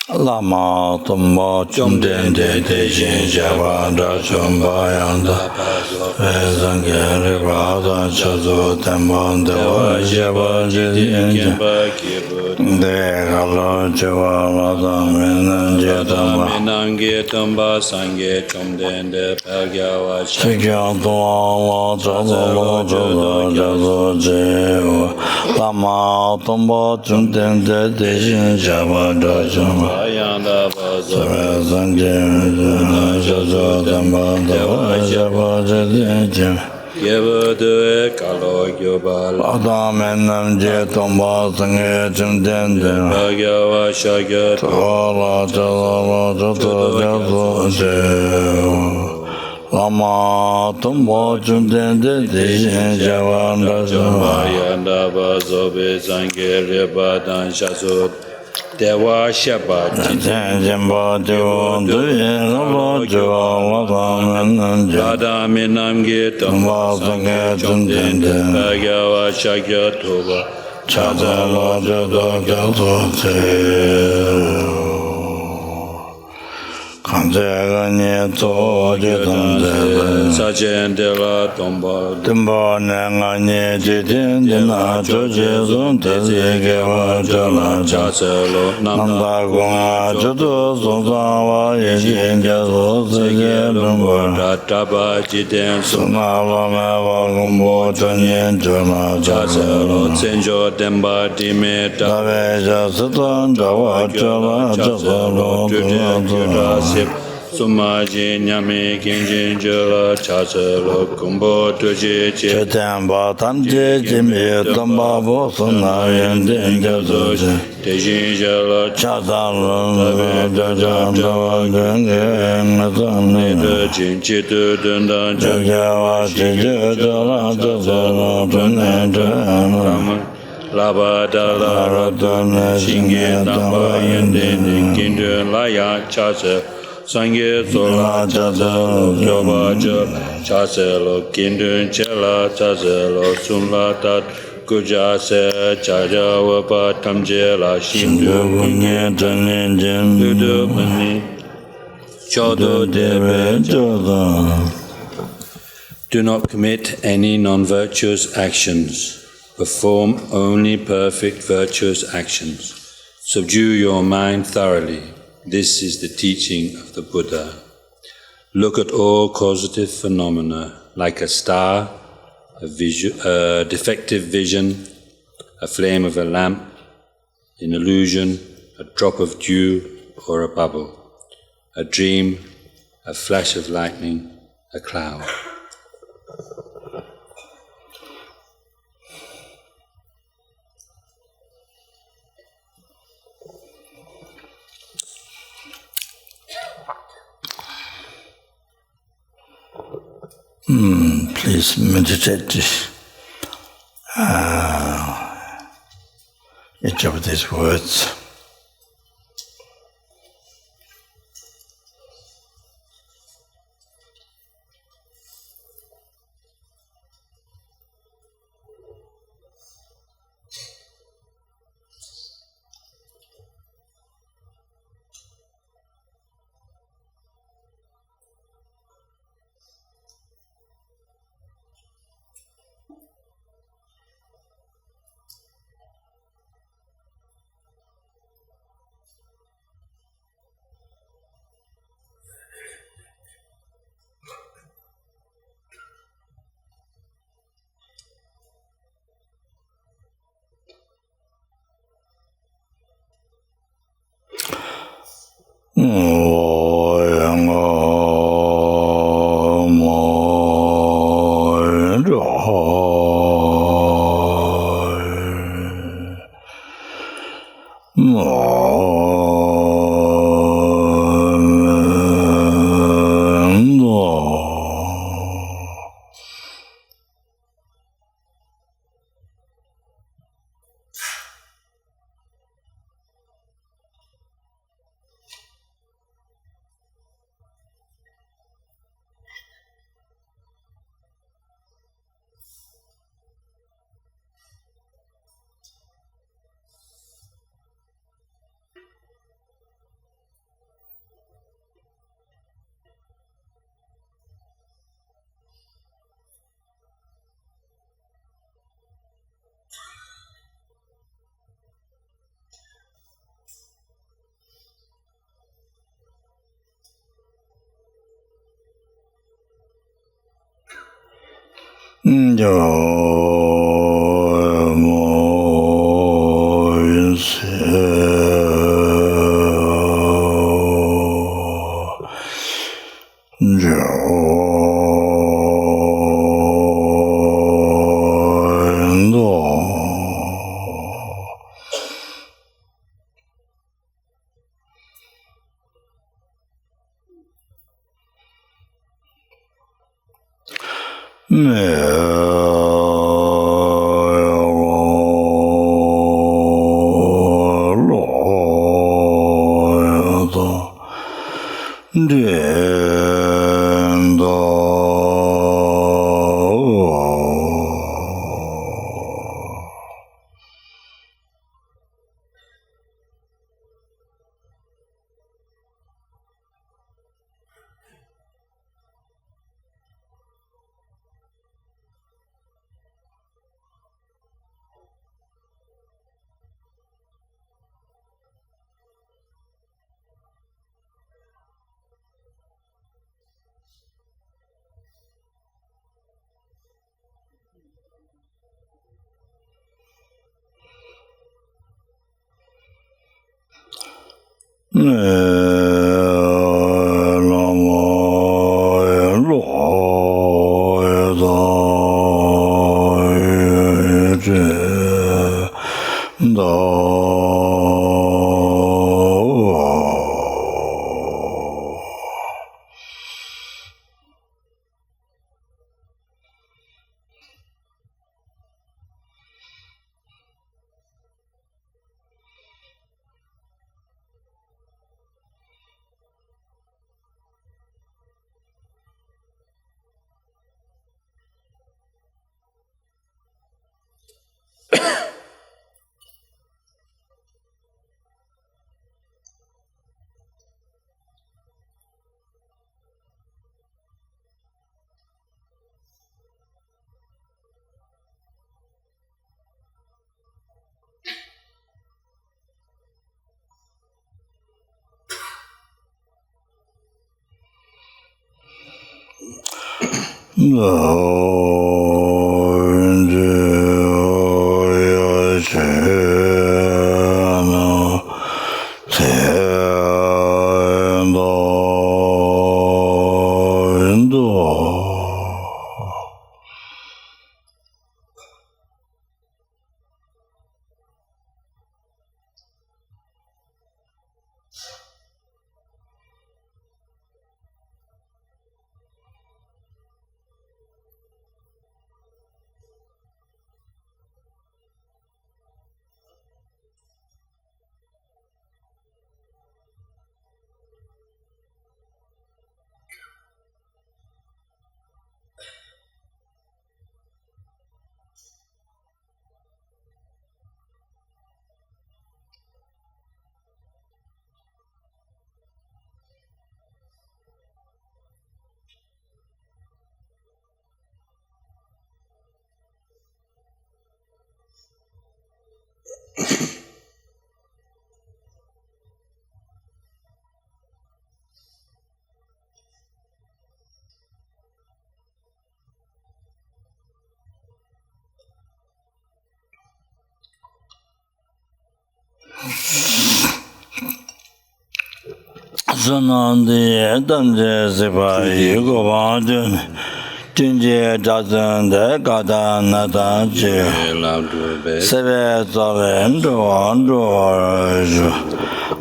Lama Zopa Rinpoche Java Dachumba Yanda Sangere Bada Chazo Temban Deva Java Jidin Dekalo Java Lada Menan Jetamba Menange Tamba Sange Chomdende Pagyawa Sikya Tuwa Chazo Chazo Chazo Jeva Lama Zopa Rinpoche Java Dachumba Yanda Bazo Yevu Kalo Yobal Adamenam Jetomba Sange Chimdende Pagyawa Shagya Tola Chala Jato Jato Lama Tumbo Chimdende Tishin Javanda Yanda Bazo Bezange Rebadan Shazot Dewa Shabbat Jemba Dewa Duye Lolo Jawa Ladamen Lada Menam Getam Sange Chimdende Pagyawa Shagya Toba Chazala Jato Jato Kanjega Nye To Jitam Sachen de la Tomba Timba Nenga Nye Jitin Dina Choji Sun Tezi Gewa Chala Chaselo Nanda Gunga Chutu Sunsawa Yejin Jaso Sege Lumbo Taba Jiten Suna Lama Gumbo Chanyen Chula Chaselo Senjo Demba Dime Tabe Jasitan Jawa Chala Chasalo Tula Sumaji Nyame Kinjin Jala Chaselo Kumbo Tuji Chetemba Tamje Jimmy Tamba Bosuna Yendin Jasoji Tejin Jala Chazalo Jajanda Genge Jinchitu Dundan Jagawa Chijala Chasalo Tunendra Laba Dala Radana Shinge Tamba Yendin Kindu Laya Chasa Sangye Sola Chaselo Jobaja Chaselo Kindu Chela Chaselo Sunla Tat Kujase Chaja Wapa Tamjela Shindu Bunye Taninjin Dudu Mani Chodo Debe Chodo Do not commit any non-virtuous actions. Perform only perfect virtuous actions. Subdue your mind thoroughly. This is the teaching of the Buddha. Look at all causative phenomena like a star, a defective vision, a flame of a lamp, an illusion, a drop of dew or a bubble, a dream, a flash of lightning, a cloud. Please meditate each of these words.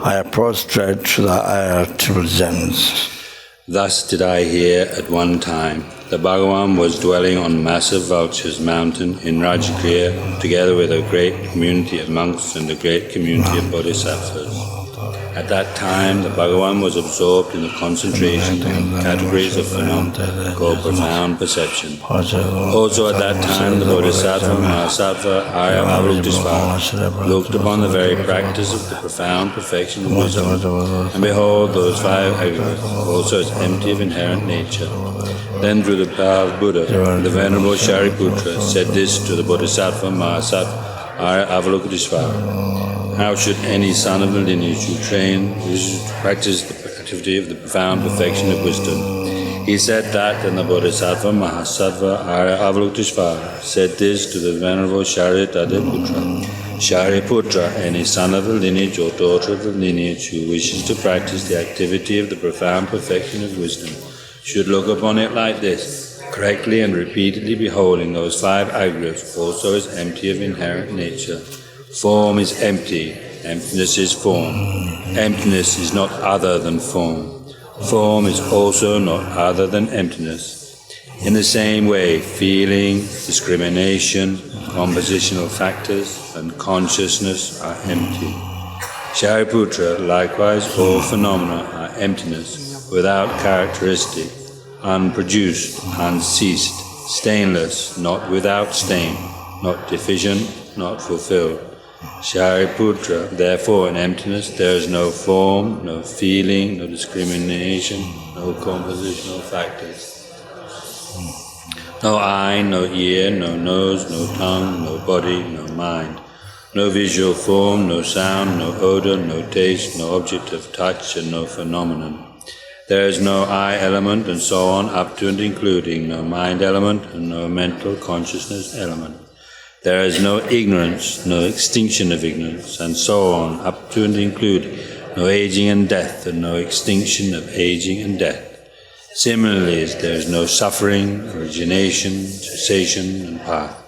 I prostrate to the artisans. Thus did I hear at one time. The Bhagavan was dwelling on massive Vulture's mountain in Rajagriha, together with a great community of monks and a great community of bodhisattvas. At that time, the Bhagavan was absorbed in the concentration of categories of phenomena called profound perception. Also at that time, the Bodhisattva Mahasattva Arya Avalokitesvara looked upon the very practice of the profound perfection of wisdom, and behold, those five aggregates also as empty of inherent nature. Then through the power of Buddha, the Venerable Shariputra said this to the Bodhisattva Mahasattva Arya Avalokitesvara: how should any son of the lineage who trains to practice the activity of the profound perfection of wisdom? He said that, and the Bodhisattva Mahasattva Arya Avalokiteshvara said this to the Venerable Shariputra. Shariputra, any son of the lineage or daughter of the lineage who wishes to practice the activity of the profound perfection of wisdom, should look upon it like this, correctly and repeatedly beholding those five aggregates also as empty of inherent nature. Form is empty, emptiness is form. Emptiness is not other than form. Form is also not other than emptiness. In the same way, feeling, discrimination, compositional factors, and consciousness are empty. Shariputra, likewise, all phenomena are emptiness, without characteristic, unproduced, unceased, stainless, not without stain, not deficient, not fulfilled. Shariputra, therefore in emptiness there is no form, no feeling, no discrimination, no compositional factors. No eye, no ear, no nose, no tongue, no body, no mind. No visual form, no sound, no odor, no taste, no object of touch, and no phenomenon. There is no I element, and so on, up to and including no mind element, and no mental consciousness element. There is no ignorance, no extinction of ignorance, and so on, up to and including no aging and death, and no extinction of aging and death. Similarly, there is no suffering, origination, cessation, and path.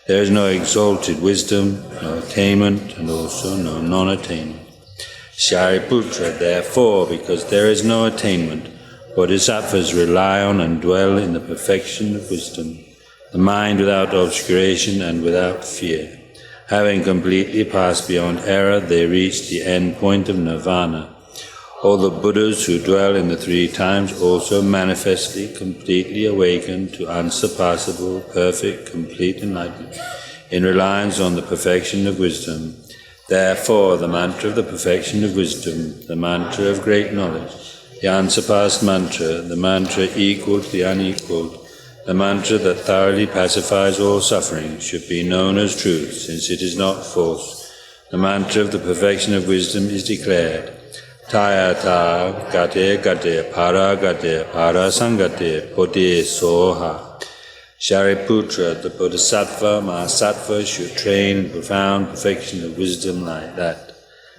There is no exalted wisdom, no attainment, and also no non-attainment. Shariputra, therefore, because there is no attainment, bodhisattvas rely on and dwell in the perfection of wisdom, the mind without obscuration and without fear. Having completely passed beyond error, they reach the end point of nirvana. All the Buddhas who dwell in the three times also manifestly, completely awaken to unsurpassable, perfect, complete enlightenment in reliance on the perfection of wisdom. Therefore, the mantra of the perfection of wisdom, the mantra of great knowledge, the unsurpassed mantra, the mantra equal to the unequaled, the mantra that thoroughly pacifies all suffering, should be known as truth, since it is not false. The mantra of the perfection of wisdom is declared. Tayata gate gate para sangate bodhi soha. Shariputra, the Bodhisattva Mahasattva, should train in profound perfection of wisdom like that.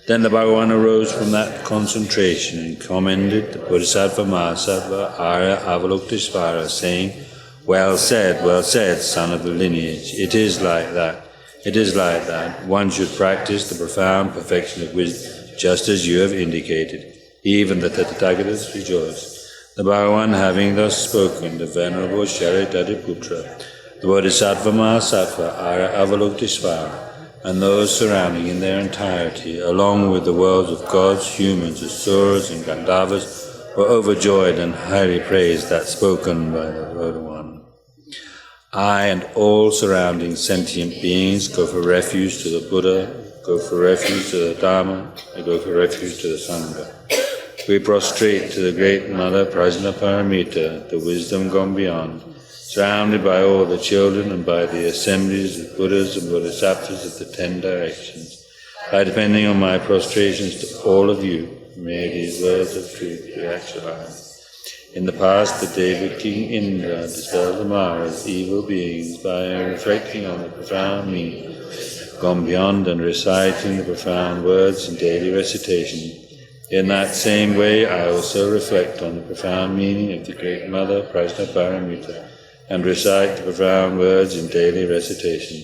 Then the Bhagavan arose from that concentration and commended the Bodhisattva Mahasattva Arya Avalokiteshvara, saying, well said, son of the lineage. It is like that. It is like that. One should practice the profound perfection of wisdom, just as you have indicated. Even the Tathagatas rejoiced. The Bhagavan, having thus spoken, the Venerable Shariputra, the Bodhisattva Mahasattva Arya Avalokiteshvara, and those surrounding in their entirety, along with the worlds of gods, humans, asuras, and Gandharvas, were overjoyed and highly praised that spoken by the Lord One. I and all surrounding sentient beings go for refuge to the Buddha, go for refuge to the Dharma, and go for refuge to the Sangha. We prostrate to the Great Mother Prajnaparamita, the wisdom gone beyond, surrounded by all the children and by the assemblies of Buddhas and Bodhisattvas of the 10 directions. By depending on my prostrations to all of you, may these words of truth be actualized. In the past, the Deva King Indra dispelled the Mara's evil beings by reflecting on the profound meaning gone beyond and reciting the profound words in daily recitation. In that same way, I also reflect on the profound meaning of the Great Mother Prajnaparamita and recite the profound words in daily recitation.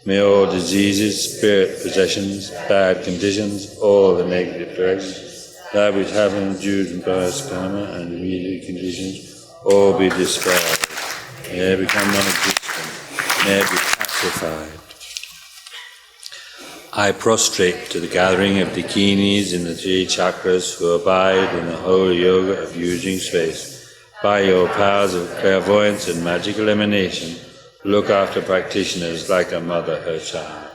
May all diseases, spirit possessions, bad conditions, all the negative directions, that which have endued in past karma and immediate conditions, all be dispelled. May it become non-existent. May it be pacified. I prostrate to the gathering of dakinis in the 3 chakras who abide in the holy yoga of using space. By your powers of clairvoyance and magical emanation, look after practitioners like a mother her child.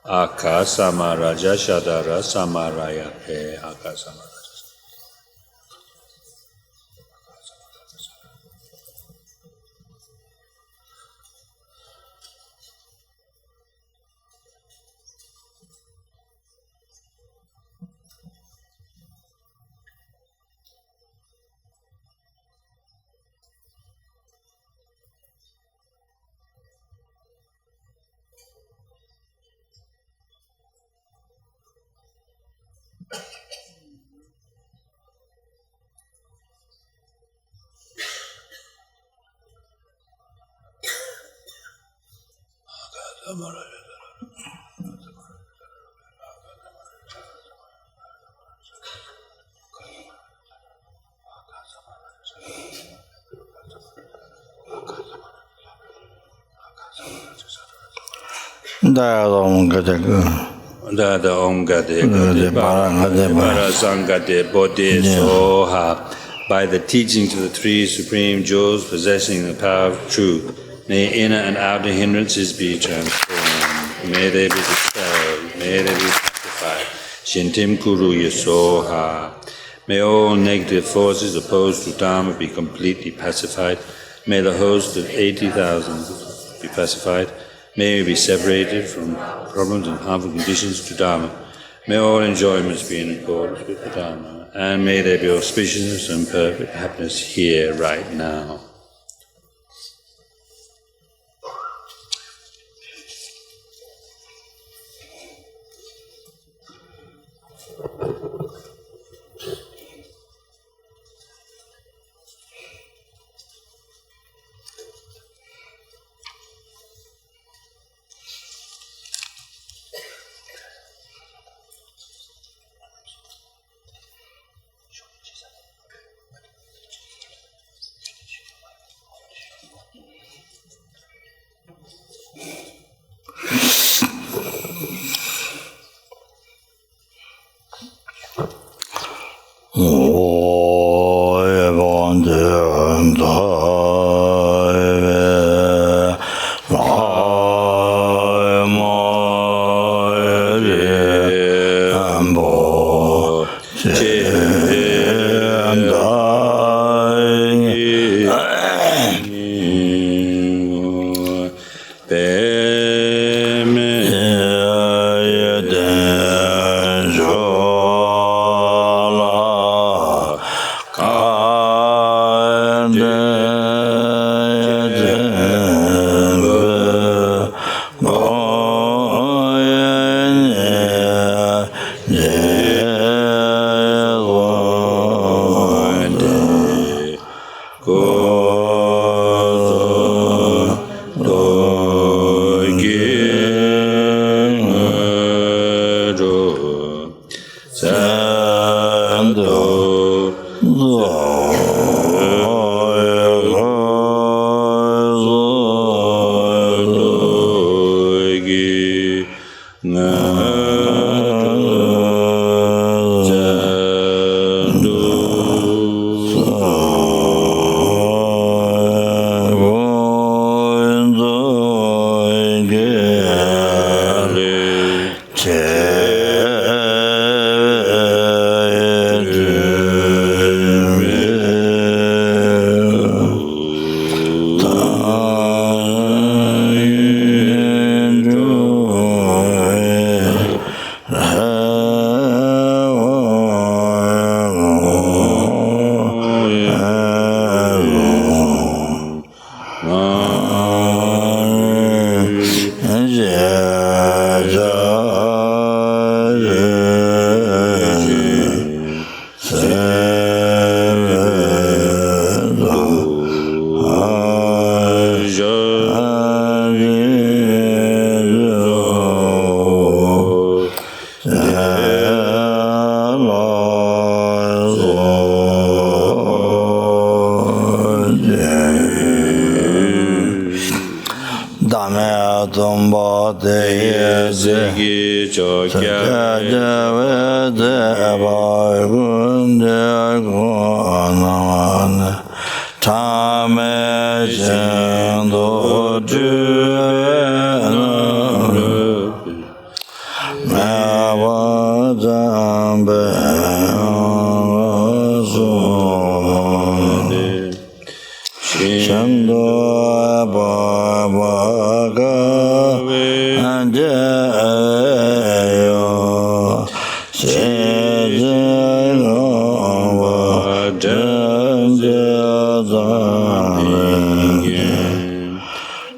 Aka samaraja shadara samaraya pe aka samaraja. Om Gade Dada Om Gade Gade Para Sangade Bodhi Soha. By the teachings of the three supreme jewels possessing the power of truth, may inner and outer hindrances be transformed. May they be dispelled. May they be sanctified. Shentim Kuru Yasoha. May all negative forces opposed to Dharma be completely pacified. May the host of 80,000 be pacified. May we be separated from problems and harmful conditions to Dharma. May all enjoyments be in accordance with the Dharma. And may there be auspiciousness and perfect happiness here, right now.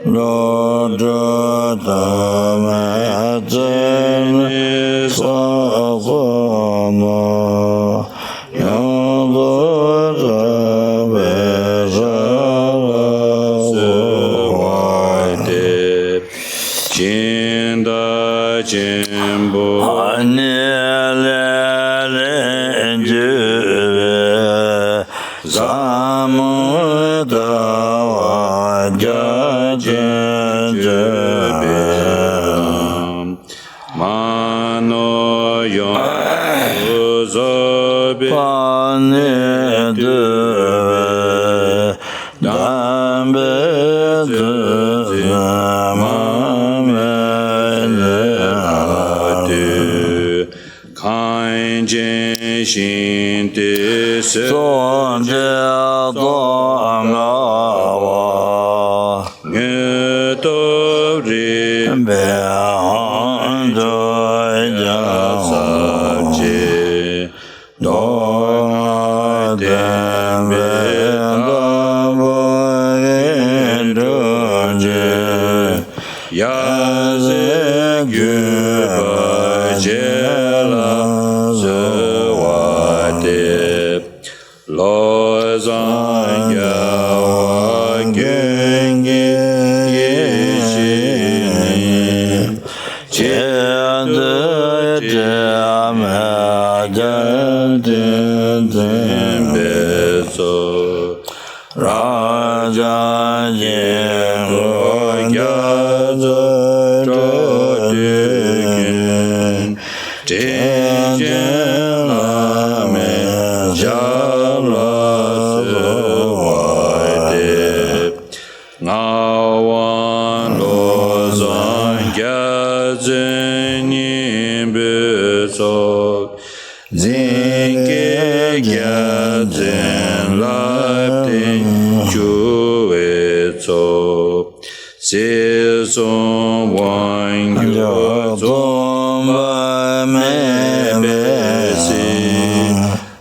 Lo Samudava Jajajabam Mano Yon Uzobi Paneduve Dambe Zamamele Kainjin Shin Tse Sonje Dongava Ngetobri Behandoja Sache Dona Dembe Dambavenduje Yaze Gyuba Jela Zawate Lozan Yawa Gengi Yeshini Chedu Beso Raja Jengo Gyazo Trotikin Tijen Lame Jala Sewade Ngawan Lozan Gyazen Yimbesok Zinke Gyazen Laptin Chuetso Sison Wan Gyozomba Mebesi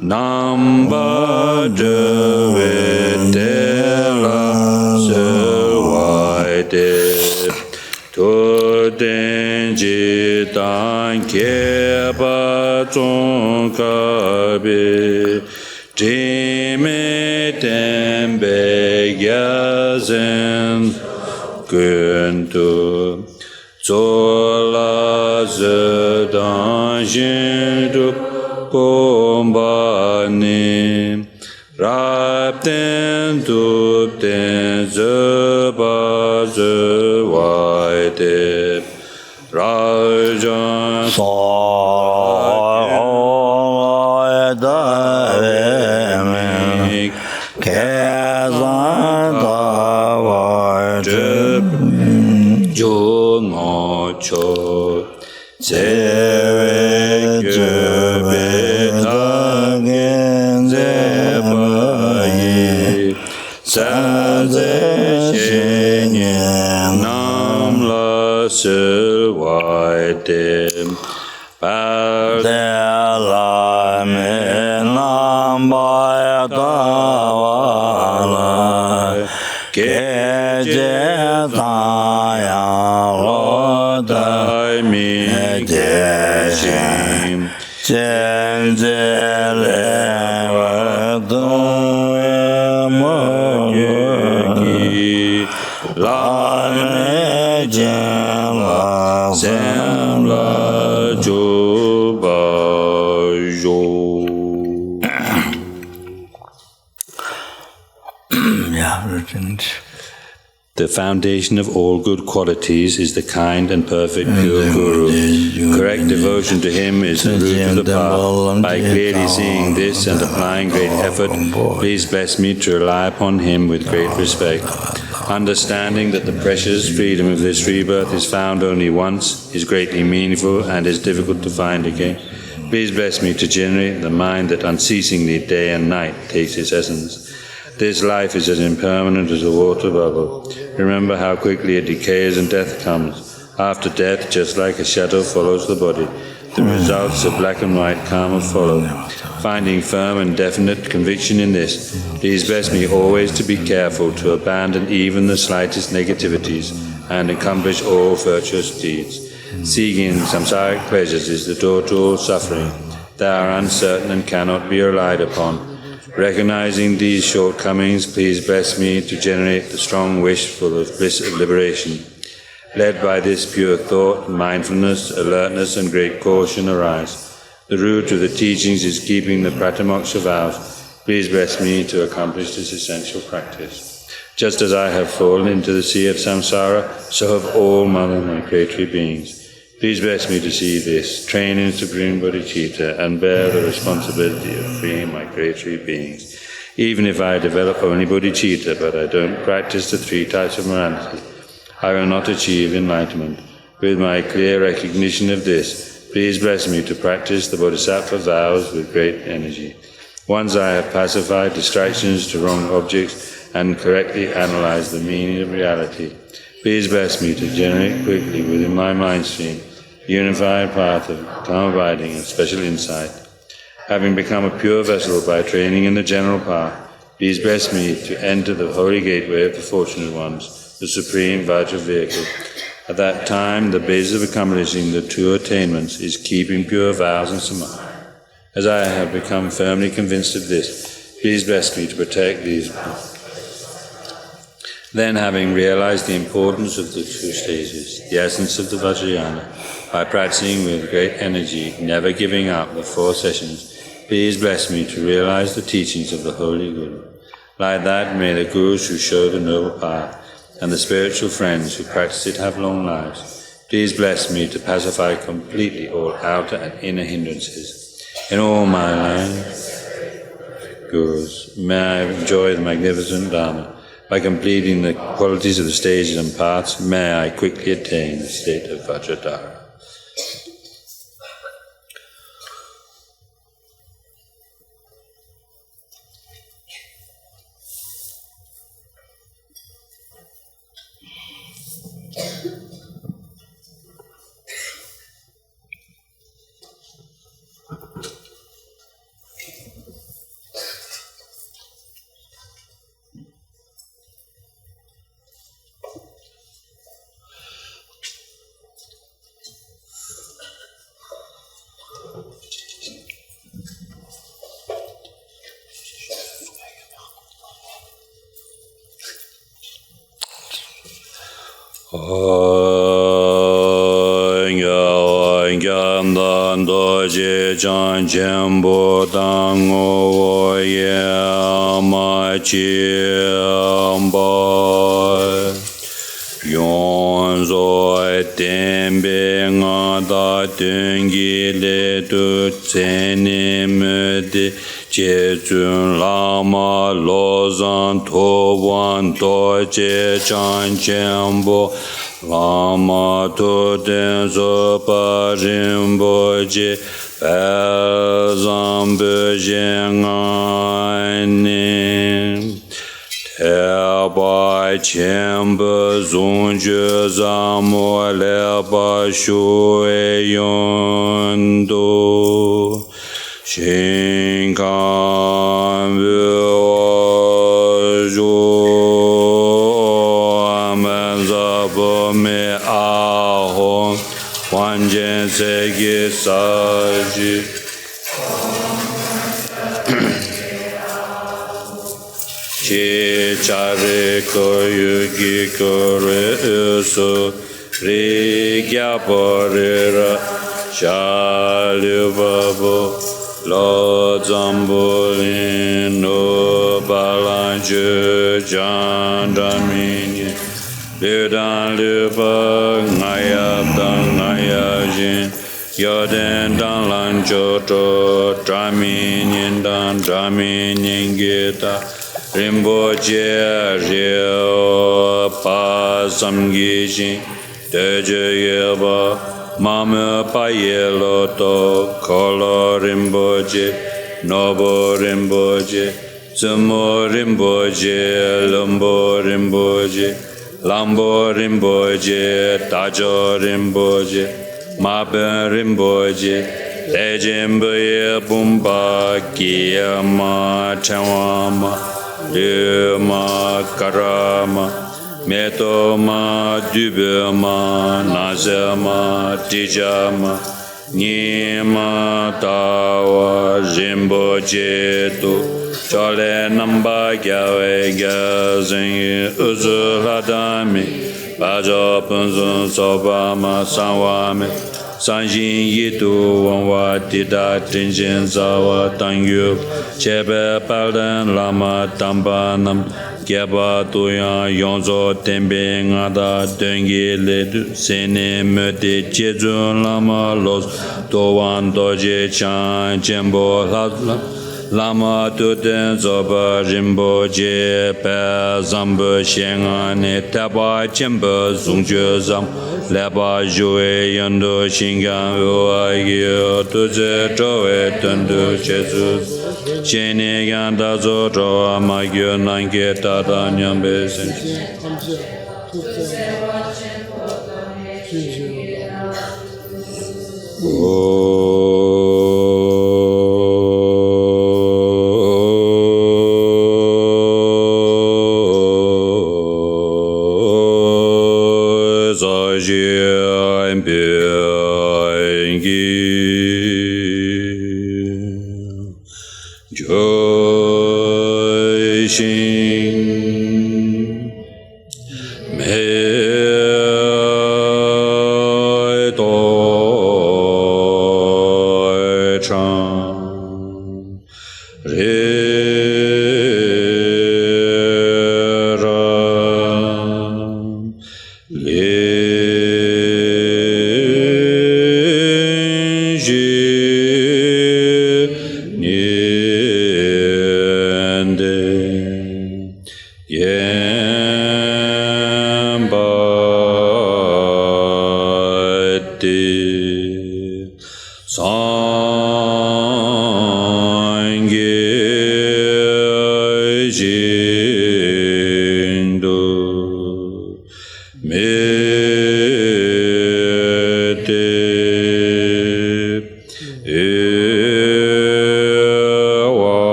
Namba Devetela Sewaide Todenji Dan Keba Zonkabe Jime Tembe Gyazen Kuntu Zola Zedan Jindu Pombani Rapten Dupten Zeba Zewaide Rajan Soyadavemi Kezandavajib Jungocho Zeve Gebedagenzebayi Saze Shenye Namla Silvaitim Dela Minambayatavala Kejetaya Loda Dashim Chenzele Vadoyamogi Lame Jela Semla Jubajo. The foundation of all good qualities is the kind and perfect pure Guru. Correct devotion to him is the root of the path. By clearly seeing this and applying great effort, please bless me to rely upon him with great respect. Understanding that the precious freedom of this rebirth is found only once, is greatly meaningful and is difficult to find again. Please bless me to generate the mind that unceasingly day and night takes its essence. This life is as impermanent as a water bubble. Remember how quickly it decays and death comes. After death, just like a shadow follows the body, the results of black and white karma follow. Finding firm and definite conviction in this, please bless me always to be careful to abandon even the slightest negativities and accomplish all virtuous deeds. Seeking samsaric pleasures is the door to all suffering. They are uncertain and cannot be relied upon. Recognizing these shortcomings, please bless me to generate the strong wish for the bliss of liberation. Led by this pure thought, mindfulness, alertness, and great caution arise. The root of the teachings is keeping the Pratamoksha vows Please bless me to accomplish this essential practice. Just as I have fallen into the sea of samsara, so have all Mother migratory beings. Please bless me to see this, train in supreme bodhicitta, and bear the responsibility of freeing migratory beings. Even if I develop only bodhicitta, but I don't practice the 3 types of morality, I will not achieve enlightenment. With my clear recognition of this, please bless me to practice the bodhisattva vows with great energy. Once I have pacified distractions to wrong objects and correctly analyzed the meaning of reality, please bless me to generate quickly within my mind stream unified path of calm abiding and special insight. Having become a pure vessel by training in the general path, please bless me to enter the holy gateway of the fortunate ones, the supreme vital vehicle. At that time, the basis of accomplishing the 2 attainments is keeping pure vows and samadhi. As I have become firmly convinced of this, please bless me to protect these. Then, having realized the importance of the 2 stages, the essence of the Vajrayana, by practicing with great energy, never giving up the 4 sessions, please bless me to realize the teachings of the Holy Guru. Like that, may the Gurus who show the noble path and the spiritual friends who practice it have long lives. Please bless me to pacify completely all outer and inner hindrances. In all my life, Gurus, may I enjoy the magnificent Dharma. By completing the qualities of the stages and paths, may I quickly attain the state of Vajradhara. Chan Jembo Dango Yama Chimba Yon Zoi Tembe Ngada Dungi Le Du Tseni Mudi Jejun Lama Lozan Towan Doje Chan Jembo Lama Toden Zopa Rinpoche Zambu Jengani Teba Chemba Zunju Zamu Leba Shue Yondo Shinkan Vuju Amanzabu Me Ahon Wanjen Segi Saji Chi Chare Koyugi Kore Usu Ri Gyapore Shalu Babu Lo Zambulin No Balanju Jandamini Ludan Lupa Ngayab Dan Ngayajin Yoden Dan Lanjoto Draminin Dan Draminin Gita Rinpoche Rio Pa Samgishin Deje Yeba Mama Payelo To Kolo Rinpoche Nobo Rinpoche Sumo Rinpoche Lumbo Rinpoche Lambo Rinpoche Tajo Rinpoche Maben Rinpoche Lejembe Bumba Kiyama Chawama Luma Karama Metoma Dubema Nazama Tijama Nima Tawa Rinpoche Tu Chole Namba Gyawe Gyazin Uzuladami Bajo Punzun Sobama Sanwame Sanjin Yidu Wanwa Dida Tinjin Zawa Tangyu Chebe Palden Lama Tambanam Gyaba Tuyan Yonzo Tembe Ngada Dengi Ledu Sene Möte Jezun Lama Los Dowan Doje Chan Jembo Lama Tuten Zopa Rinpoche Pe Zambu Shengane Taba Jembo Zungju Zam Leba Jue Yando Shingan Uwa Gyo Tuze Chowe Tundu Chesu Shene Yanda Zo Chowa Magyo Nange Tata Nyambe Sentient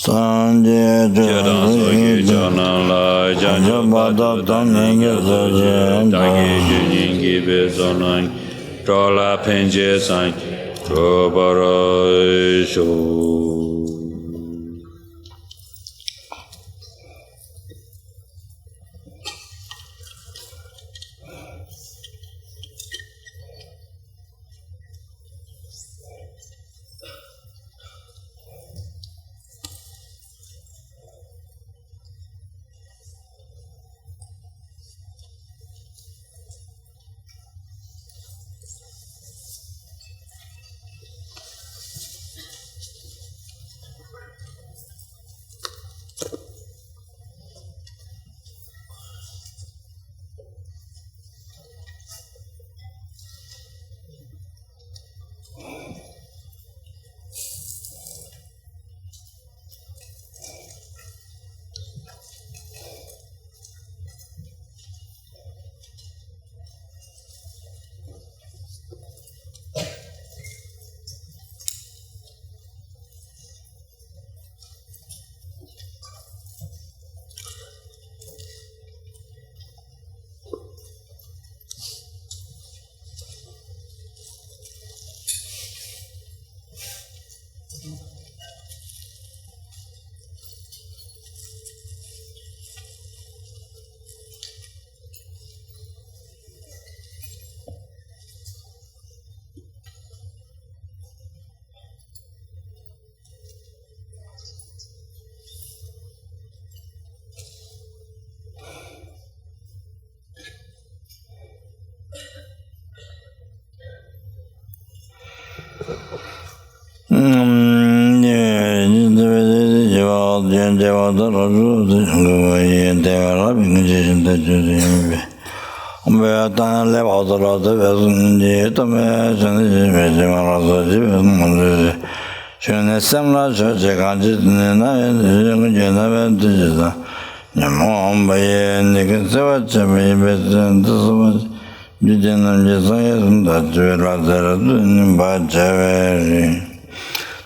Sanje Chedan soki chanan lai janjo bado tanenge soje dagi juningi bezonan trola penje san trobaro sho.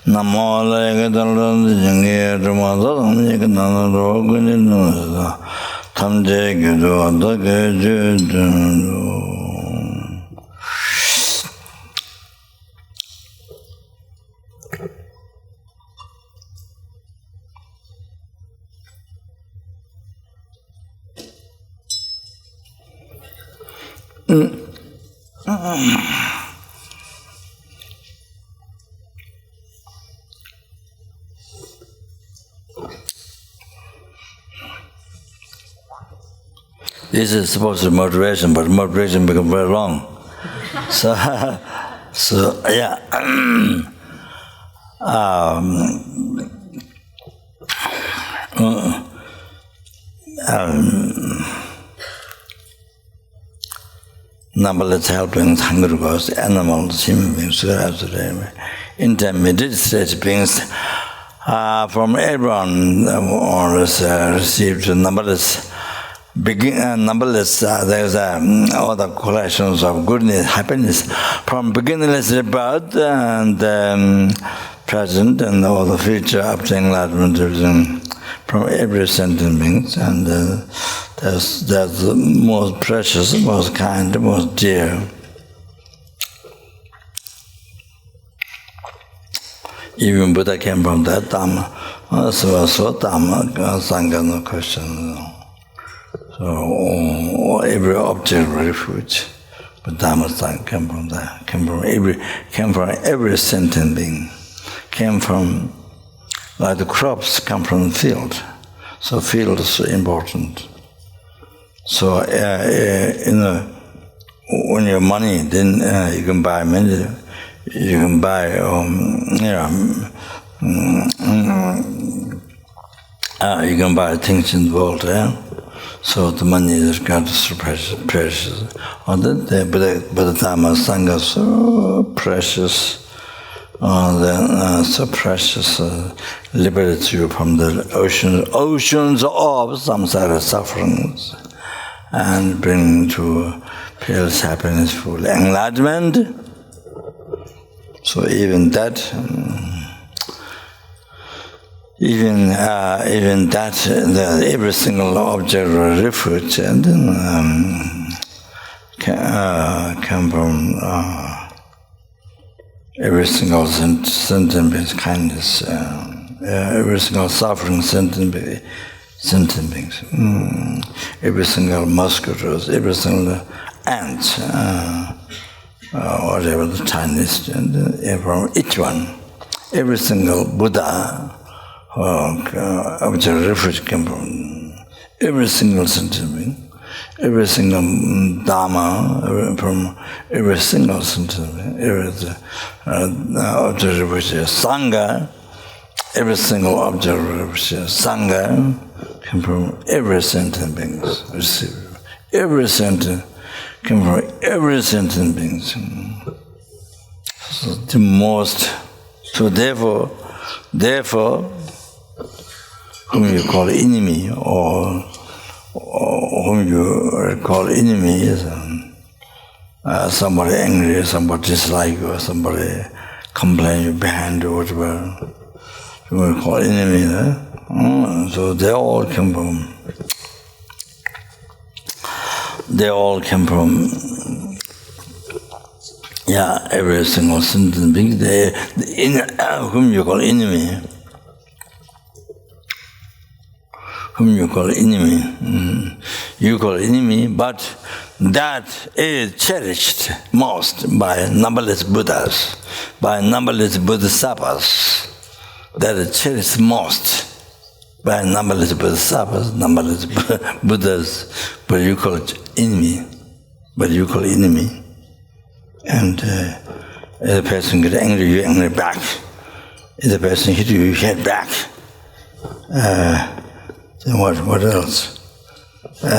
Namo Legadan Jangi Ramazan Yakanan Rogan Tamje Gudu the Gaju. This is supposed to be moderation, but moderation becomes very wrong. So yeah. Numberless helpings, hungry ghosts, animals, human beings, intermediate stage beings from everyone received numberless. Numberless, there's all the collections of goodness, happiness from beginningless birth and present and all the future up to enlightenment from every sentient being, and that's the most precious, most kind, most dear. Even Buddha came from that Dhamma, so Dhamma, Sangha, no question. So every object of refuge, but Dhamma came from that, came from every sentient being, came from, like the crops come from the field. So field is so important. So when you have money, then you can buy many. You can buy you can buy things in the world. So the money is got so precious. But the Dhamma Sangha so precious. So precious, liberates you from the oceans of samsara sufferings, and bring to peace, happiness, full enlightenment. So even that, even that, every single object of refuge and come from every single sentient being's kindness, every single suffering sentient beings, every single mosquitoes, every single ant, whatever the tiniest, and from each one, every single Buddha, object of refuge came from every single sentient being, every single Dharma, from every single sentient being, every object of refuge, Sangha, every single object of refuge, Sangha, came from every sentient being. Every sentient came from every sentient being. So the most. So therefore, whom you call enemy, or whom you call enemy is somebody angry, somebody dislike you, or somebody complain you behind you, whatever. You will call enemy. So they all came from every single sentient being, whom you call enemy. You call enemy, but that is cherished most by numberless Buddhas, by numberless Bodhisattvas. That is cherished most by numberless Bodhisattvas, numberless Buddhas, but you call it enemy. And if the person gets angry, you angry back. If the person hit you, you hit back. Then what else? If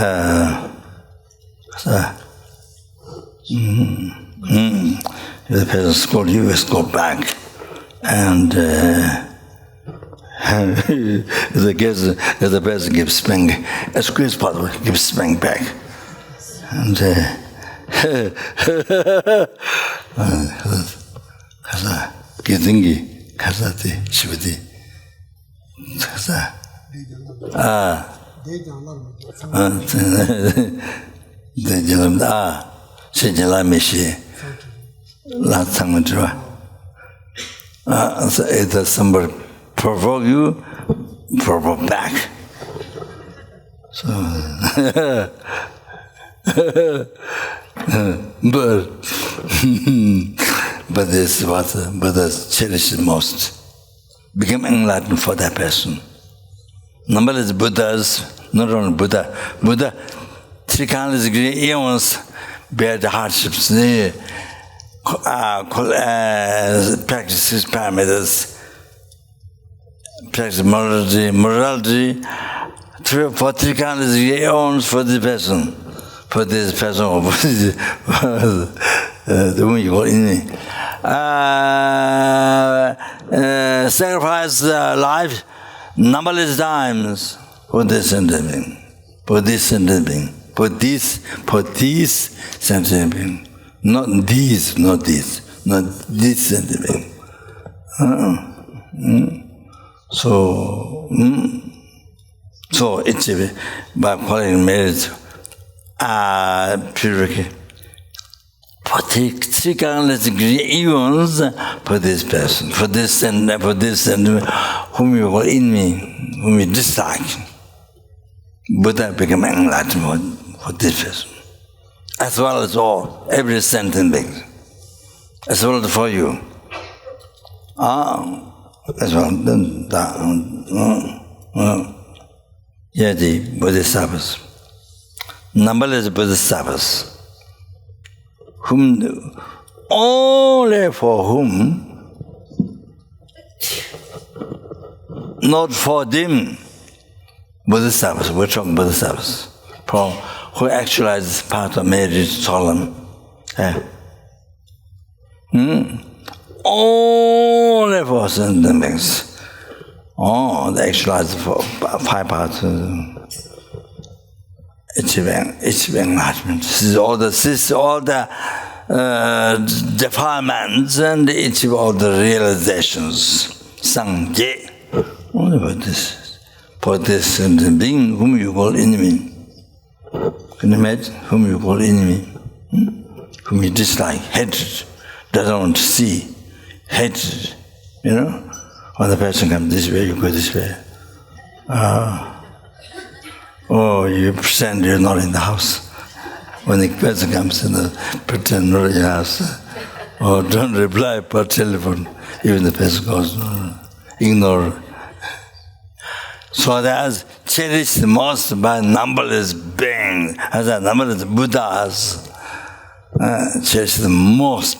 the person scolds you, you scold back. And if the person gives spank, as quick as possible, gives spank back. And 가서 기등기 가서지 시부디 가서 대장은 신절라미시 라창은주와 so if somebody provoke you, provoke back. So but this is what Buddha cherishes most. Become enlightened for that person. Numberless Buddhas, not only Buddha, 3 countless eons bear the hardships, practice his parameters, practice morality, for 3 countless eons for this person. For this person, the one you call enemy, sacrifice life numberless times for this sentient being, for this sentient being, not this sentient being. So it's by calling marriage. Purity. For 3 countless eons for this person, for this and whom you call enemy, whom you dislike. Buddha became enlightened for this person, as well as every sentient being, as well as for you. As well. The Bodhisattvas. Numberless Bodhisattvas, only for whom, not for them, Bodhisattvas, we're talking Bodhisattvas, who actualize part of marriage solemn. Only for sentient beings. They actualize for 5 parts. Achieving enlightenment. This is all the defilements and achieve all the realizations. Sangye. Only for this sentient being whom you call enemy. Can you imagine whom you call enemy? Whom you dislike, hatred, doesn't want to see, hatred, When the person comes this way, you go this way. You pretend you're not in the house. When the person comes, pretend not in the house. Don't reply per telephone. Even the person goes, ignore. So that's cherished most by numberless beings, as a numberless Buddhas. Cherished the most,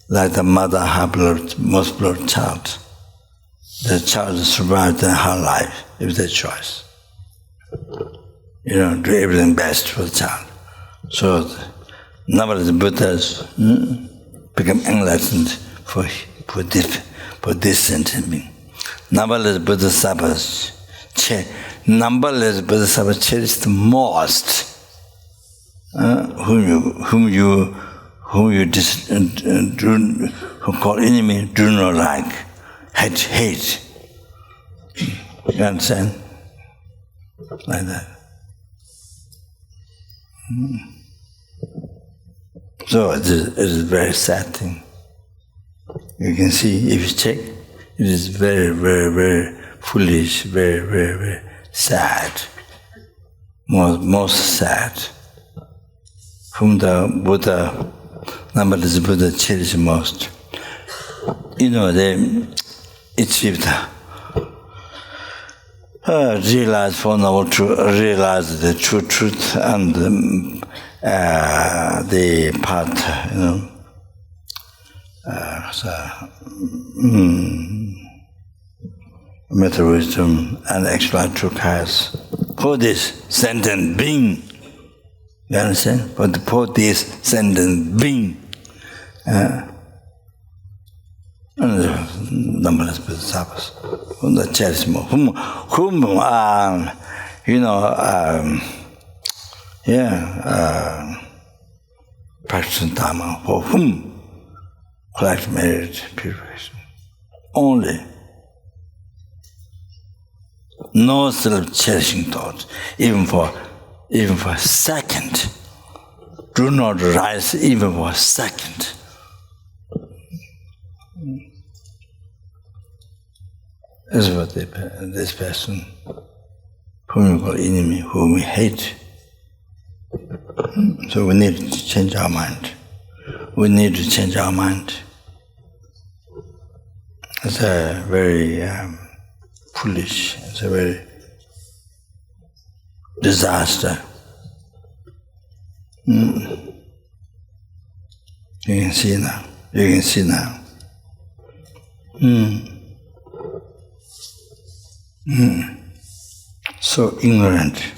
like the mother, her most blood child. The child survived her life, if their choice. Do everything best for the child. So, numberless Buddhas become enlightened for this sentient being. Numberless Bodhisattvas cherish the most, whom you who call enemy, do not like, hate. You understand? Like that. So it is a very sad thing. You can see, if you check, it is very, very, very foolish, very, very, very sad. Most sad. Whom the Buddha, numberless Buddha cherish most. They achieved, realize the true truth and the path, meta wisdom and extra true chaos. For this sentient being, you understand? For this sentient being, numberless Bodhisattvas, whom the cherish more, whom practicing Dharma, for whom collect merit purification. Only. No self-cherishing thought, even for a second. Do not rise even for a second. This is what this person, whom we call enemy, whom we hate. So we need to change our mind. It's a very foolish, it's a very disaster. You can see now. So ignorant.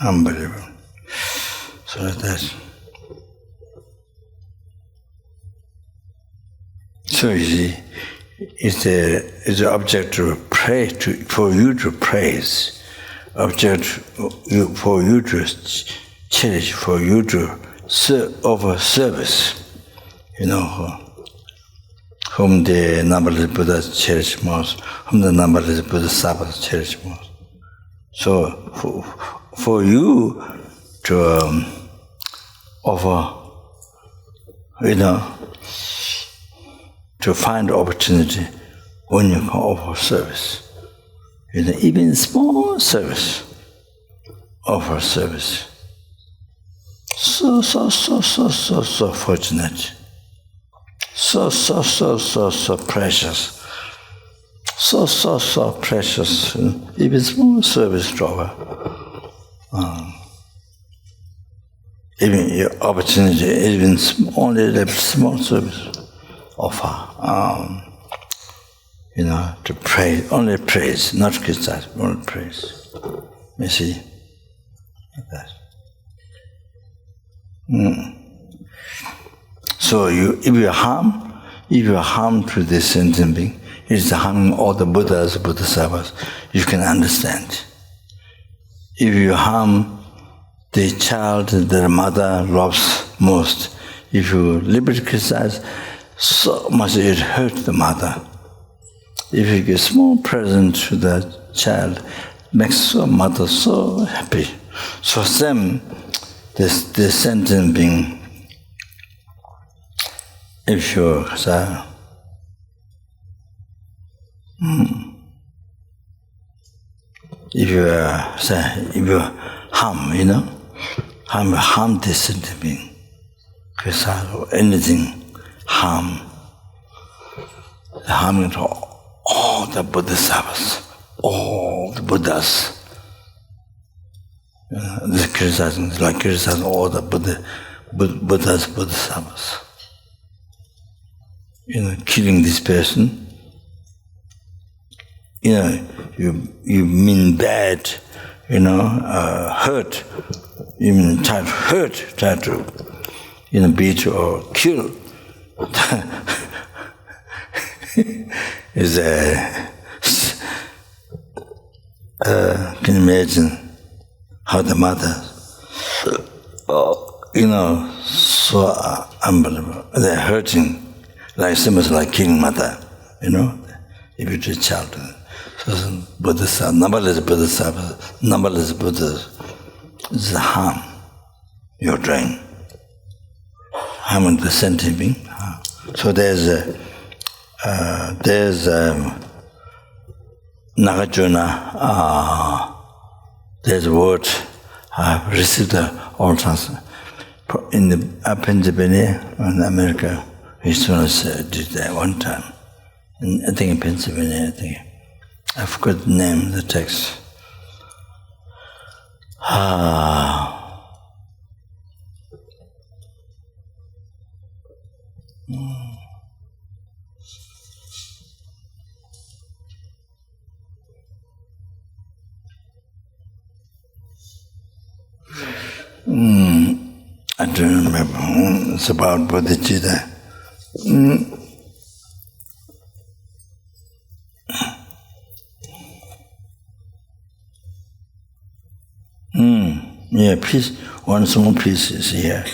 Unbelievable. So that's. So you see, it's an object to pray for you to praise, object for you to cherish, for you to offer service. Whom the numberless Buddhas cherish most, whom the numberless Bodhisattvas cherish most. So, for you to offer, to find opportunity when you can offer service, even small service, offer service. So fortunate. So precious. So precious. Even small service to offer. Even your opportunity, even only the small service offer. To praise, only praise, not criticize, only praise. You see? Like that. So if you harm to this sentient being, it is harming all the Buddhas, Bodhisattvas, you can understand. If you harm the child that the mother loves most, if you liberally criticize, so much it hurt the mother. If you give small present to the child, makes the mother so happy. So same, this sentient being, if you say, if you harm, harm this sentient being, because anything harm to all the Bodhisattvas, all the Buddhas. This criticizing is like criticizing all the Buddhas, Bodhisattvas. Killing this person. You mean bad, hurt. You mean try to hurt, try to, beat or kill. Is can you imagine how the mother, so unbelievable. They're hurting, like similar like killing mother, if you treat child. So Buddhist, numberless Buddhists, numberless Buddhas, is harm your brain, harm the sentient being. So there's Nagarjuna, there's a word I've received all translation. In the Pennsylvania, in America, we students did that one time. I think in Pennsylvania, I forgot the name, the text. I don't remember. It's about Bodhicitta. Yeah, piece. One small piece is here.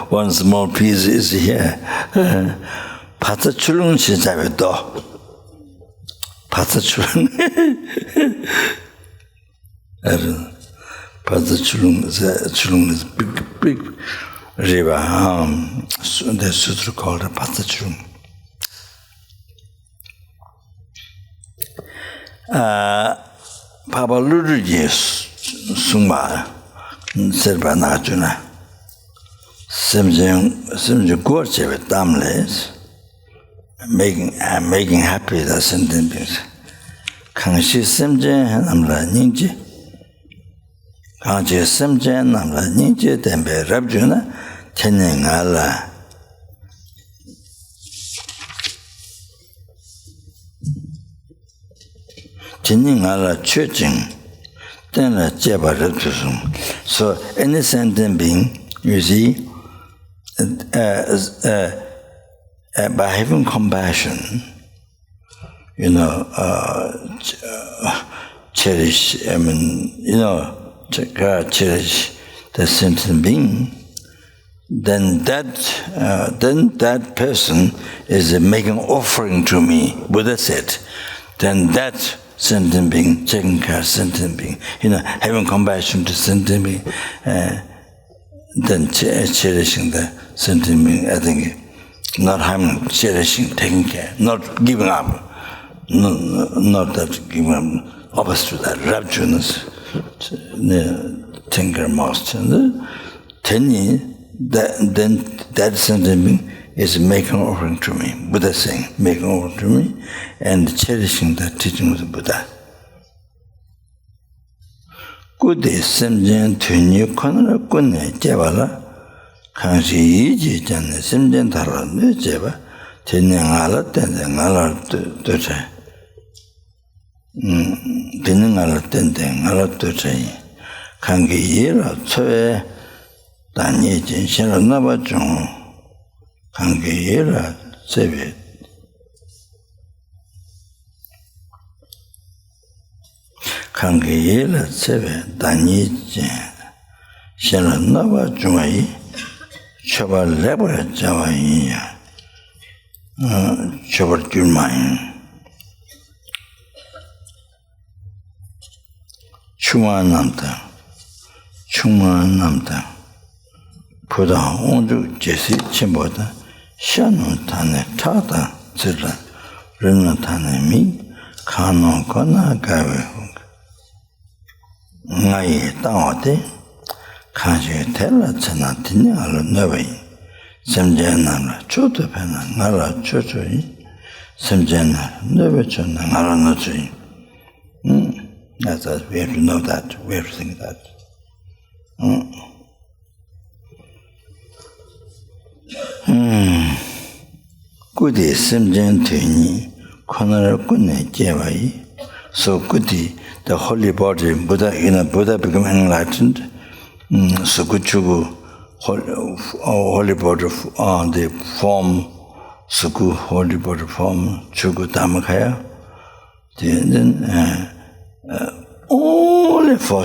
One small piece is here. Pata chulung si jabe do. Pata chulung. Pata chulung is big river. The sutra called Pata chulung. Papa Luru Sungba said by Nagarjuna. Simjung Gorche with Damles, making happy the sentient beings. Kangshi Simje Namla Ninji. Kangshi Simje Namla Ninji, Tembe Rabjuna, Teningala. Teningala Churching. So any sentient being, you see, by having compassion, cherish, cherish the sentient being, then that person is making offering to me. Buddha said, then that sentient being, taking care of sentient being, having compassion to sentient being, then cherishing the sentient being, I think, not having, cherishing, taking care, not giving up, not that giving up, opposite to that, rapturous, thinker most. Then that sentient being is making offering to me. Buddha saying, making offering to me and cherishing the teaching of the Buddha. Good is Sentient to new corner, good Jabala, Kanshi Yiji, and Sentient Tara, Java, Tening Alat and Alat to say. Tening Alat and Alat to say. Kangi Yira, Tsoe, Danyi, Sharanaba Jung. Kangiyera sebe. Kangiyera sebe danyi jen. Shena naba jungayi Chaba Leber Java Chaba Jurmain Chuma Namta Puda Ondu Jesse Chimboda Shanu Tane Tata Zilla Runa Tane Mi Kano Kona Gawe Ngai Tawate Kanshi Tela Tsana Tinyalo Navi Semjana Chotapena Nala Chotoi Semjana Nevachana Nala Notri. That's us. We have to know that. We have to think that. Kudi Sentient Konara Kune Jevai. So Kudi, the holy body, Buddha become enlightened. Sukuchugu, holy body, the form, Suku, holy body form, Chugu Dhammakaya. Then only for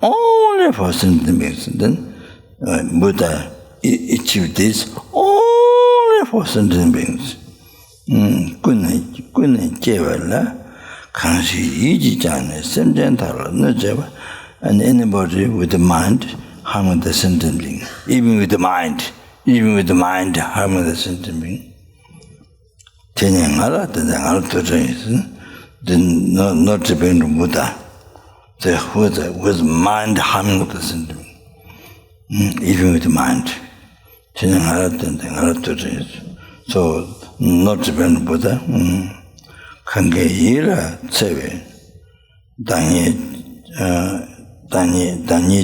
only for sentience. Then Buddha achieved this only for sentient beings. Kune Jevala, Kanshi Yiji Jane, Sentient no Jeva, and anybody with the mind harming the sentient being. Even with the mind harming the sentient being. Tenyangala, then not depend on Buddha. With mind harming the sentiment. Even with mind. So not depend on Buddha. Kange Yira Tseve. Danyi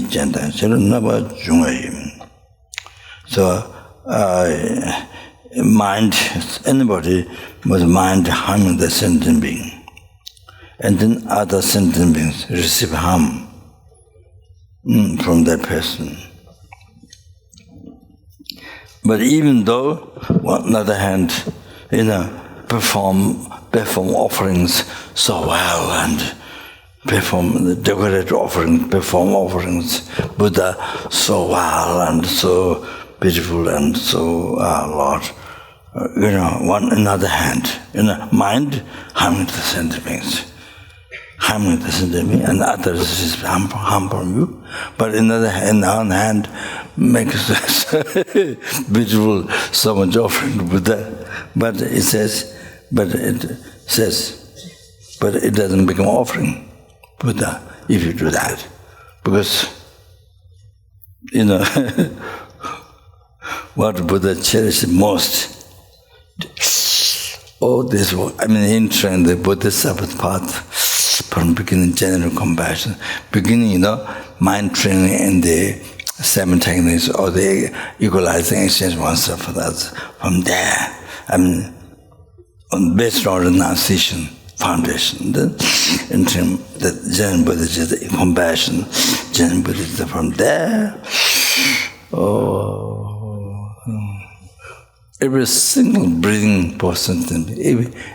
Jenda. Naba Jungayim. So mind, anybody with mind harming the sentient being. And then other sentient beings receive harm from that person. But even though, on the other hand, perform offerings so well and perform the decorated offerings, perform offerings, Buddha so well and so beautiful and so Lord. On another hand, mind harming the sentient beings. Harming the sentient being, and others receive harm from you. But on the other hand, makes beautiful so much offering to Buddha. But it doesn't become offering Buddha if you do that. Because what Buddha cherishes most. This work, in training the Bodhisattva path from beginning, general compassion, beginning, mind training in the seven techniques or the equalizing exchange oneself for that. From there, based on renunciation foundation, the general Buddhist compassion, general Buddhist from there. Every single breathing person,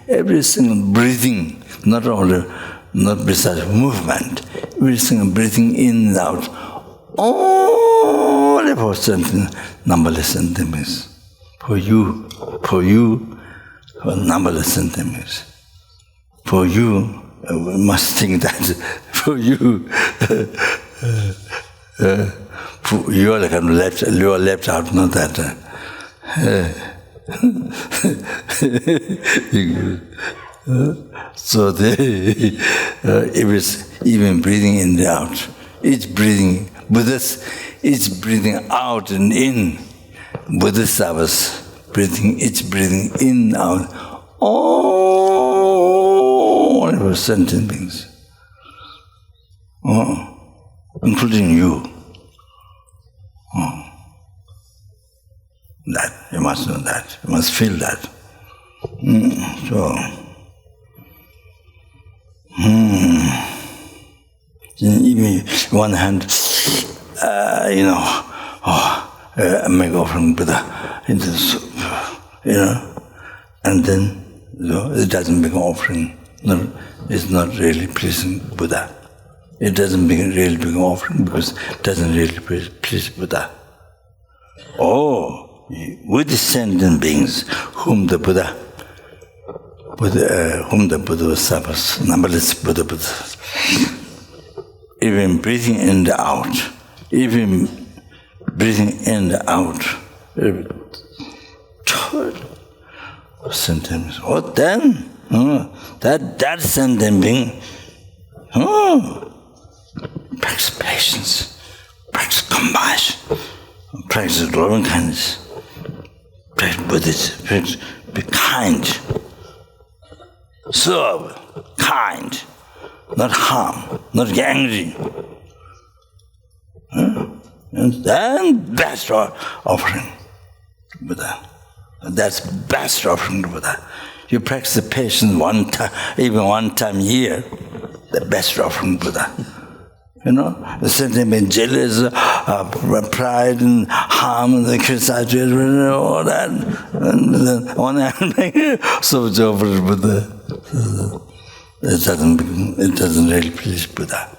every single breathing, not besides movement, every single breathing in and out, only for certain numberless sentiments. For you, for numberless sentiments. For you, we must think that for you, you are left out, not that. So even breathing in and out, each breathing, Buddhist, each breathing out and in, Bodhisattvas each breathing in and out, all of our sentient beings, including you. That, you must know that, you must feel that. Even one hand, make offering Buddha into the soup, and then it doesn't become offering. No, it's not really pleasing Buddha. It doesn't really become offering because it doesn't really please Buddha. Oh, with the sentient beings whom the Buddha suffers, numberless Buddha. Even breathing in and out, sentence. What then? That sentient being, practice patience, practice compassion, practice loving kindness, practice Buddhism, practice be kind, serve, kind, not harm, not get angry. And then best offering to Buddha. That's best offering to Buddha. You practice the patience even one time a year, the best offering to Buddha. The sentiment, jealous, pride and harm and the criticize and all that. And then one hand, so it's over to Buddha. It doesn't really please Buddha.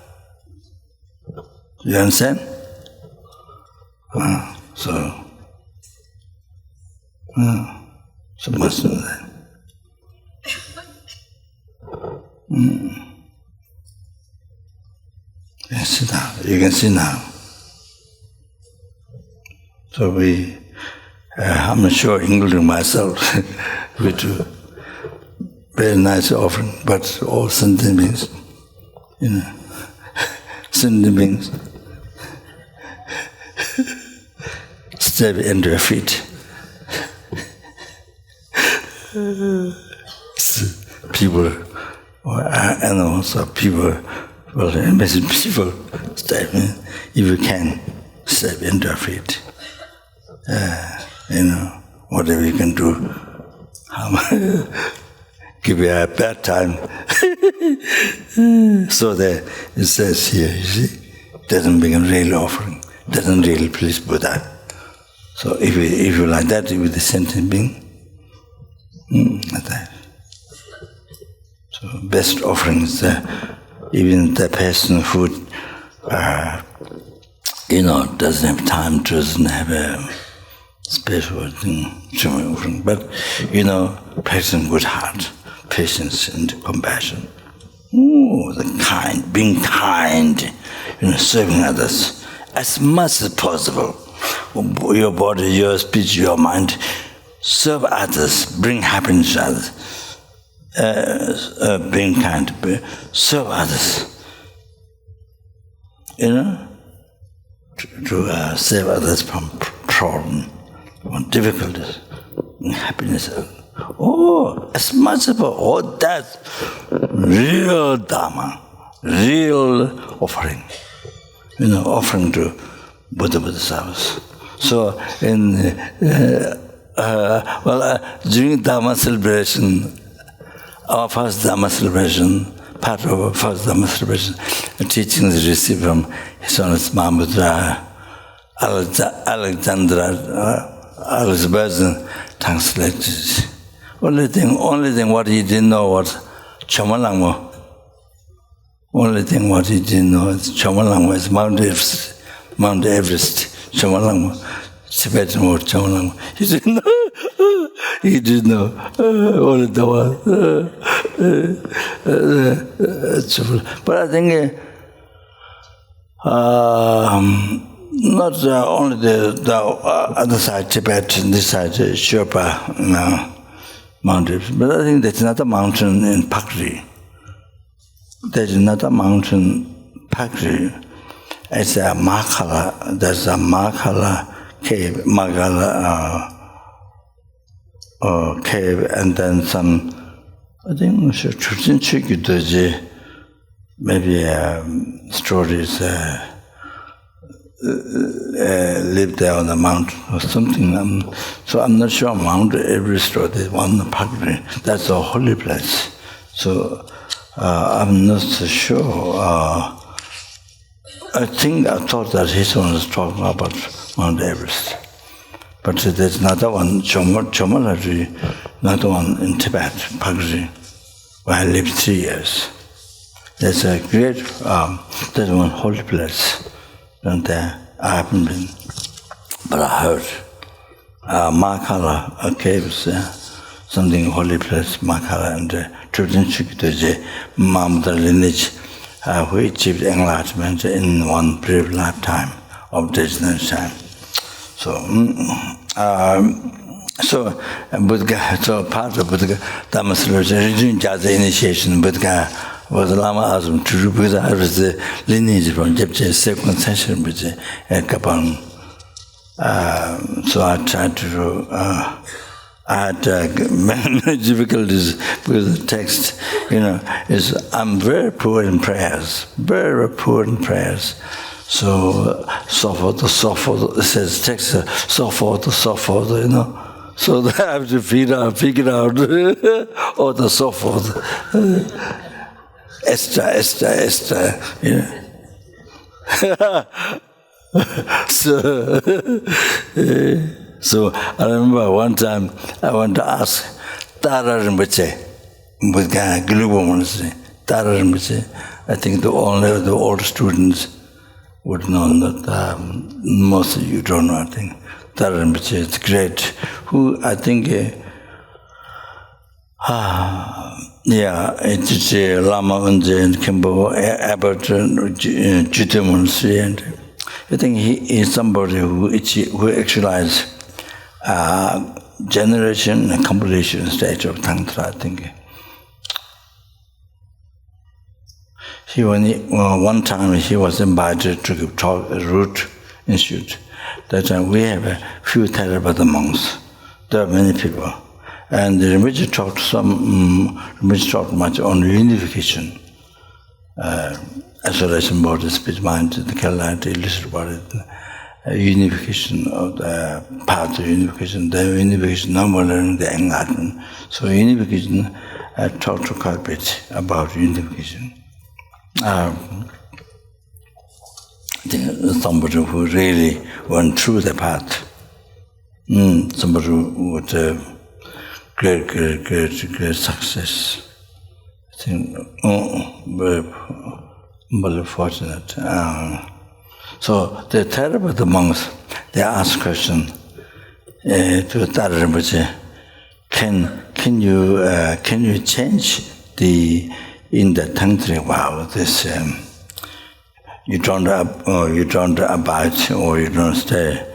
You understand? So much of that. Yeah, sit down. You can sit now. So I'm not sure, including myself, we do very nice offering, but all sentient beings, sentient beings, step into your feet. People or animals or people, people step in, if you can, step into your feet. Whatever you can do. Give you a bad time. So that it says here, you see, doesn't become real offering, doesn't really please Buddha. So if you like that with the sentient being, like that. So best offering is even the person who doesn't have time, doesn't have a special thing, but practicing good heart, patience and compassion. The kind, being kind, serving others as much as possible. Your body, your speech, your mind, serve others, bring happiness to others. Being kind, serve others. To save others from problem, from difficulties, happiness. As much as all that's real Dharma, real offering. Offering to Buddha Bodhisattvas. So during Dharma celebration, our first Dharma celebration, part of our first Dharma celebration, teachings received from His Holiness Mahamudra Alexandra Alisbergen translated. Only thing what he didn't know was Chomalangmo. Only thing what he didn't know is Chomalangmo is Mount Everest, Chomalangmo, Tibetan word Chomalangmo. He didn't know. He didn't know. Only the one. But I think not only the other side, Tibet, and this side, Sherpa, Mount Everest, but I think there's another mountain in Pakri. There's another mountain, Pakri. It's a Makala. There's a Makala cave, cave, and then some, I think, maybe stories live there on the mountain or something. So I'm not sure Mount Everest or the one Pakri. That's a holy place. So I'm not so sure. I thought that his one was talking about Mount Everest. But there's another one, Chomalari, another one in Tibet, Pakri, where I lived 3 years. There's a great, there's one holy place, and I haven't been, but I heard Makala caves, something holy place, Makala, and Churinchik, Mamda lineage, who achieved enlightenment in one brief lifetime of Dejna's time. So Buddha, so part of Buddha Dhammasalocha religion Jaza initiation, Buddha was Lama Azam to because I was the lineage from Jepche 2nd century at Kapang. So I tried to I had many difficulties with the text, is I'm very poor in prayers, very poor in prayers. So forth, it says text, so forth, So I have to figure out all the so forth. Esther, So I remember one time I want to ask Tara Rinpoche, with Glubo Monastery, Tara Rinpoche. I think the old students would know that most of you don't know, I think. Tara Rinpoche is great, who I think, it's Lama Unje and Kimbo, Abbot, Jute Monastery, and I think he is somebody who actualized generation and completion stage of Tantra, I think. One time he was invited to talk at Root Institute. That time we have a few Theravada monks. There are many people. And the Rinpoche talked much on unification. Isolation, body, speech, mind, the Kalite, illicit body, unification of the path of unification, the unification, number learning, the enlightenment. So unification, I talked to quite a bit about unification. I think somebody who really went through the path, somebody with great success. I think, very fortunate. So the Theravada monks, they asked question to Tara Rinpoche, can you change in the tantric vow this you don't abide or you don't stay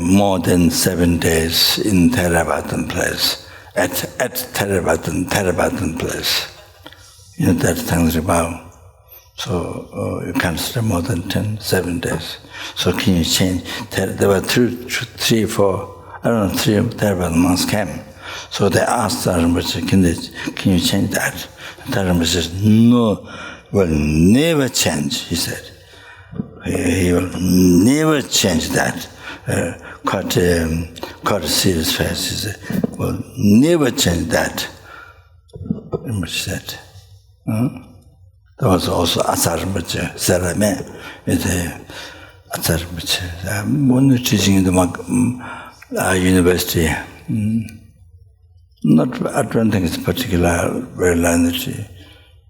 more than 7 days in Theravada place at Theravada place. That tantric vow. So you can't stay more than 7 days. So can you change? There were three, four, three Theravada monks came. So they asked Tara Rinpoche, can you change that? Tara Rinpoche says, no, will never change, he said. He will never change that. Quite a serious face, he said, will never change that. Rinpoche said. There was also Asar Rinpoche, Sarame, Asar Rinpoche. I'm only teaching in the university. I don't think it's particular very lineage,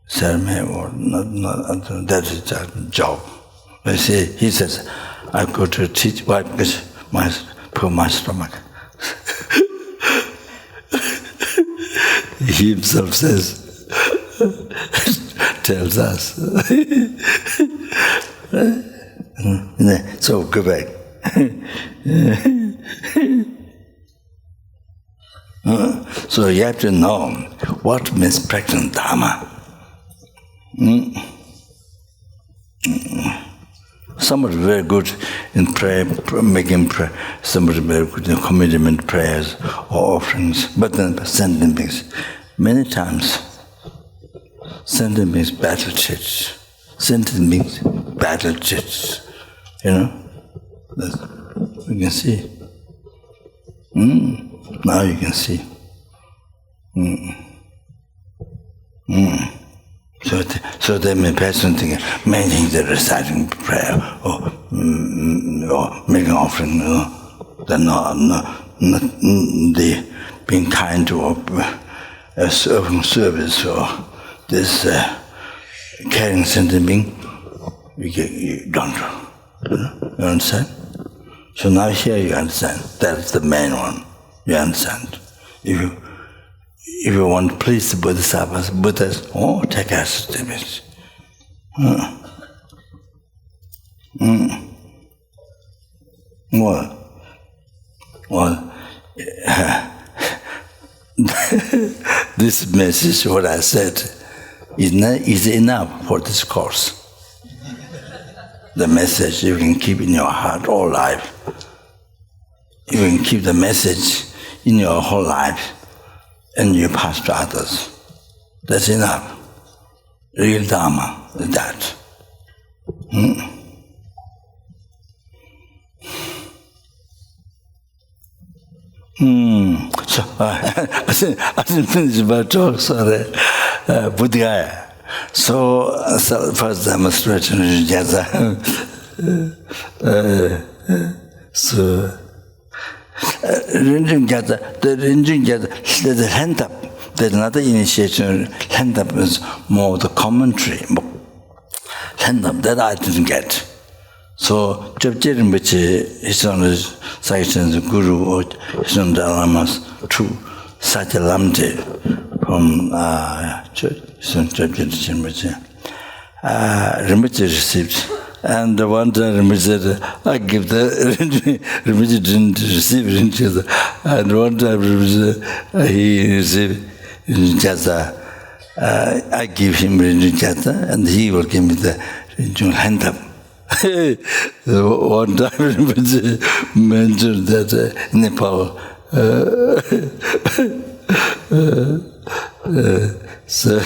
Sarame or not. That is a job. He says, I go to teach. Why? Because my stomach. He himself says, tells us. So go back. So you have to know what means practicing Dharma. Somebody very good in prayer, making prayer. Somebody very good in commitment prayers or offerings. But then sentient beings, many times, sentient beings battle chits. Sentient beings battle chits. You can see. Now you can see. So they may person think many things they're reciting prayer or making offering. They're not they being kind or serving service or this carrying sentient being, you don't. You understand? So now here you understand. That's the main one. You understand? If you want to please the Bodhisattvas, Buddhas, take us to it. Well, this message, what I said, is enough for this course. The message you can keep in your heart all life. You can keep the message in your whole life and you pass to others. That's enough. Real Dharma is that. So, I didn't finish my talk, sorry. Buddhaya. So first demonstration together. So, the there's a hand up. There's another initiation. Hand up is more the commentary. Hand up, that I didn't get. So, Chöpje Rinpoche, his own Saichen, the Guru, or his own Lamas, to Satya Lamte from Chöpje Rinpoche. Rinpoche received. And the one time Rinpoche said, I give the Rinpoche didn't receive Rinpoche. And one time Rinpoche, he received Rinpoche. I give him Rinpoche, and he will give me the Rinpoche hand up. One time Rinpoche mentioned that Nepal. So,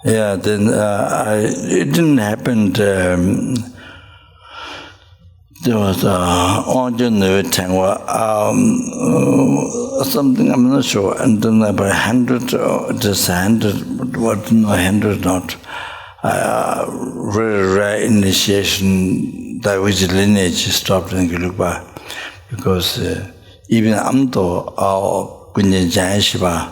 yeah, then it didn't happen. There was something, I'm not sure, and then about 100 or just 100, what, no, 100 not. Very rare initiation, that which lineage stopped in Gelugpa, because even Amdo or Kunye Jayashiva,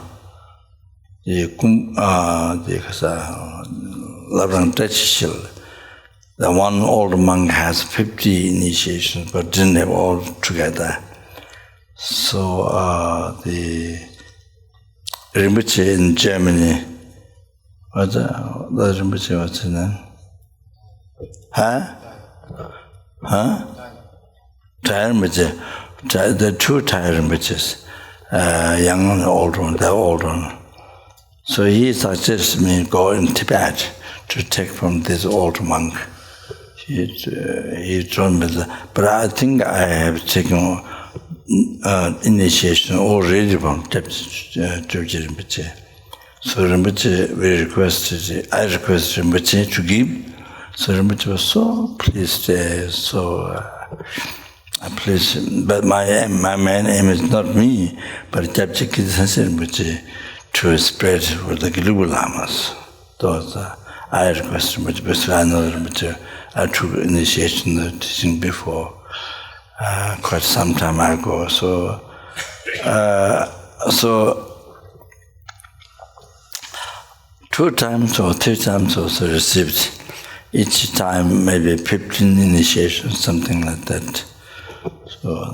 the one old monk has 50 initiations, but didn't have all together. So the Rinpoche in Germany, what's the Rinpoche, what's his name? Thai Rinpoche. The two Thai Rinpoches, young and old one, the old one. So he suggested me go in Tibet to take from this old monk. He told me that, but I think I have taken initiation already from Chöpje Rinpoche. So Rinpoche, I requested Rinpoche to give. So Rinpoche was so pleased, pleased. But my main aim is not me, but Chöpje Rinpoche to spread for the Gelugpa Lamas. Those I requested Rinpoche, because I know Rinpoche. I took initiation teaching before, quite some time ago. So 2 times or 3 times also received. Each time maybe 15 initiations, something like that. So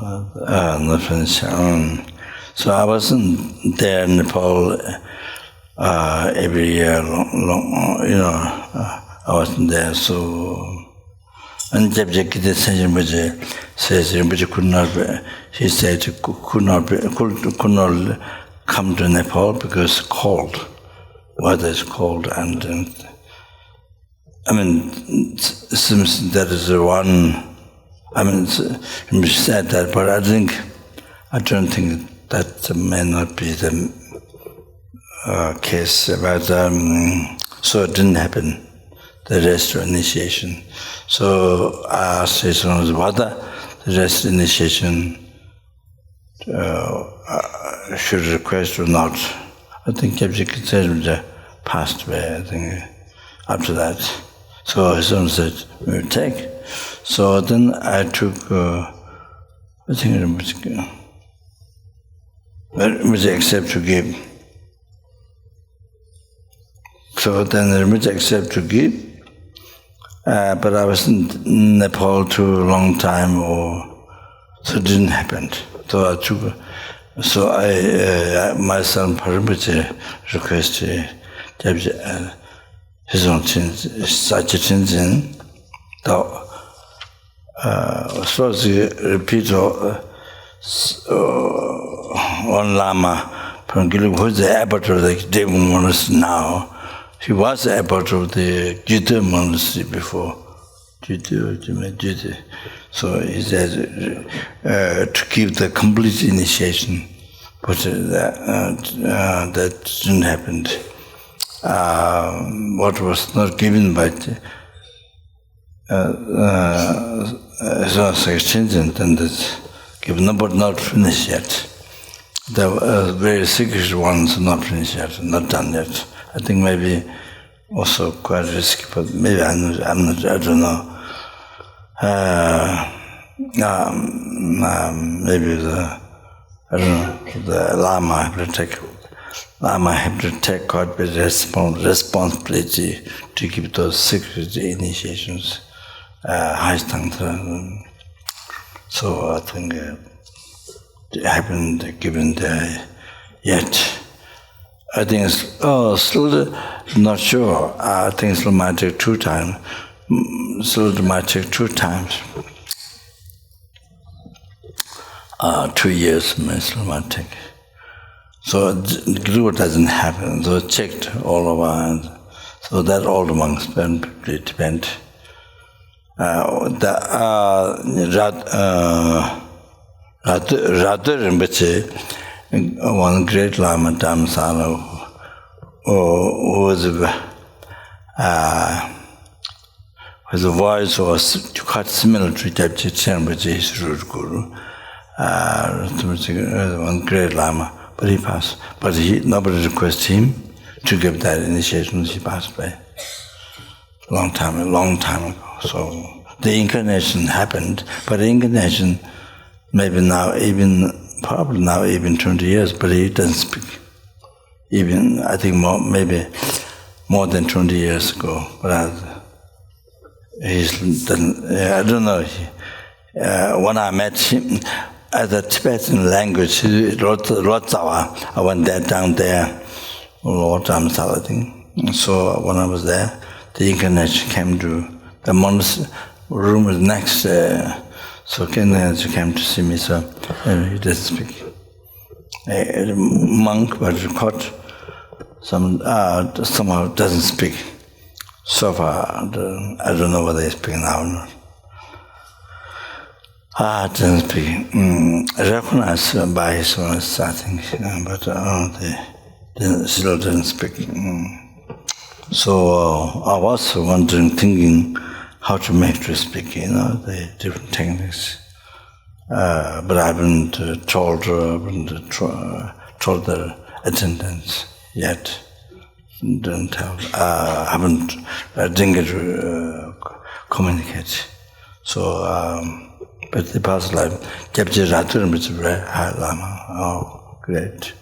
so I wasn't there in Nepal every year I wasn't there. So and Chöpje says Rinpoche could not be, he said could not come to Nepal because cold. Weather is cold, and I mean, seems that is the one. I mean, Rinpoche said that, but I don't think that may not be the case. But so it didn't happen. The rest of initiation. So I asked his whether the rest initiation should request or not. I think Chöpje passed away, I think, after that. So his son said, we will take. So then I took, I think Rinpoche accept to give. So then Rinpoche accept to give, but I was in Nepal too a long time, so it didn't happen. So I myself, Rinpoche, requested his own such a Sentient, supposed to repeat one Lama from Gilu, who's the abbot of the Devon monastery now. He was the abbot of the Jyoti monastery before. Jyoti. So he said to give the complete initiation, but that didn't happen. What was not given by Sentient, and that's given, but not finished yet. The very secret ones not finished yet, not done yet. I think maybe also quite risky, but maybe I don't know. Maybe the Lama have to take quite bit responsibility to keep those secret initiations high standard. So I think it haven't given there yet. I think it's still not sure. I think it might take 2 times. Still might take 2 times. 2 years still might take. So the Guru doesn't happen. So checked all over, and so that all the monks depend. Radha Rinpoche, one great Lama Dhammasana, who his voice was quite similar to Jabji Rinpoche, his root guru. One great Lama, but he passed. But nobody requested him to give that initiation. He passed away a long time ago. So the incarnation happened, but the incarnation maybe now probably now even 20 years, but he doesn't speak. Even I think maybe more than 20 years ago. But I don't know. When I met him, as a Tibetan language, Lotsawa, I went down there, Lord Dhammasala thing. So when I was there, the incarnation came to the monastery room was next. So incarnation came to see me. So he doesn't speak. A monk, but caught somehow doesn't speak. So far, I don't know whether they speak now or not. Doesn't speak. Recognized by his own starting, but they still doesn't speak. So I was wondering, thinking how to make to speak, the different techniques. But I haven't told the attendants yet. Didn't tell. I didn't get to communicate. So, but the past life, Jabji Radha is a very high Lama. Oh, great.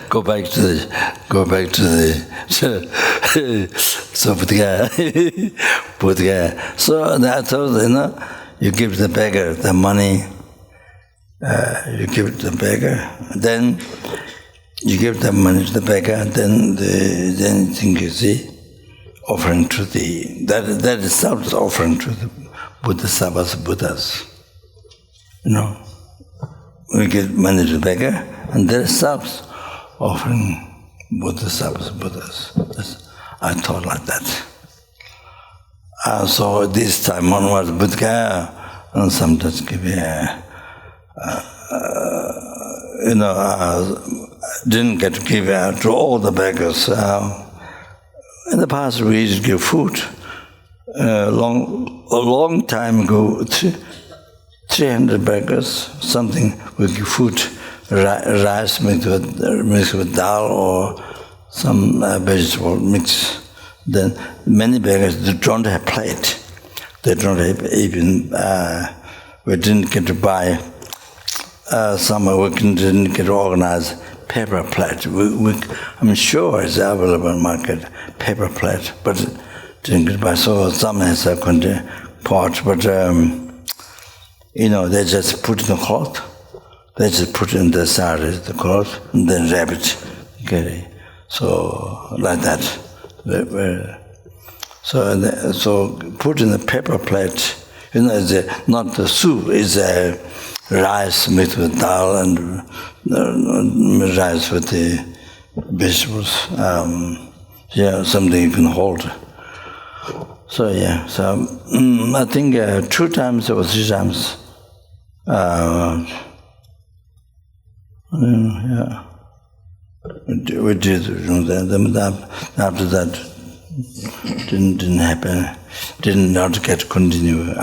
Go back to the so Buddha. So I told you give the beggar the money, you give it to the beggar, then you give the money to the beggar, then you think you see offering to that itself is offering to the Buddhas. We give money to the beggar, and that itself is offering Buddhas. I thought like that. So this time onwards, Buddha, and sometimes give didn't get to give out to all the beggars. In the past, we used to give food. A long time ago, 300 beggars, something, we give food, rice mixed with dal or some vegetable mix. Then many beggars don't have plate. They don't have even, we didn't get to buy, we didn't get to organize paper plate. I'm sure it's available in the market, paper plate, but didn't get to buy. So some has a pot, but they just put in the cloth. They just put in the side of the cloth and then wrap it. Okay. So like that. So put in the paper plate. Not the soup. It's rice mixed with dal and rice with the vegetables. Something you can hold. So I think 2 times or 3 times. We did. After that, didn't happen. Did not get continue.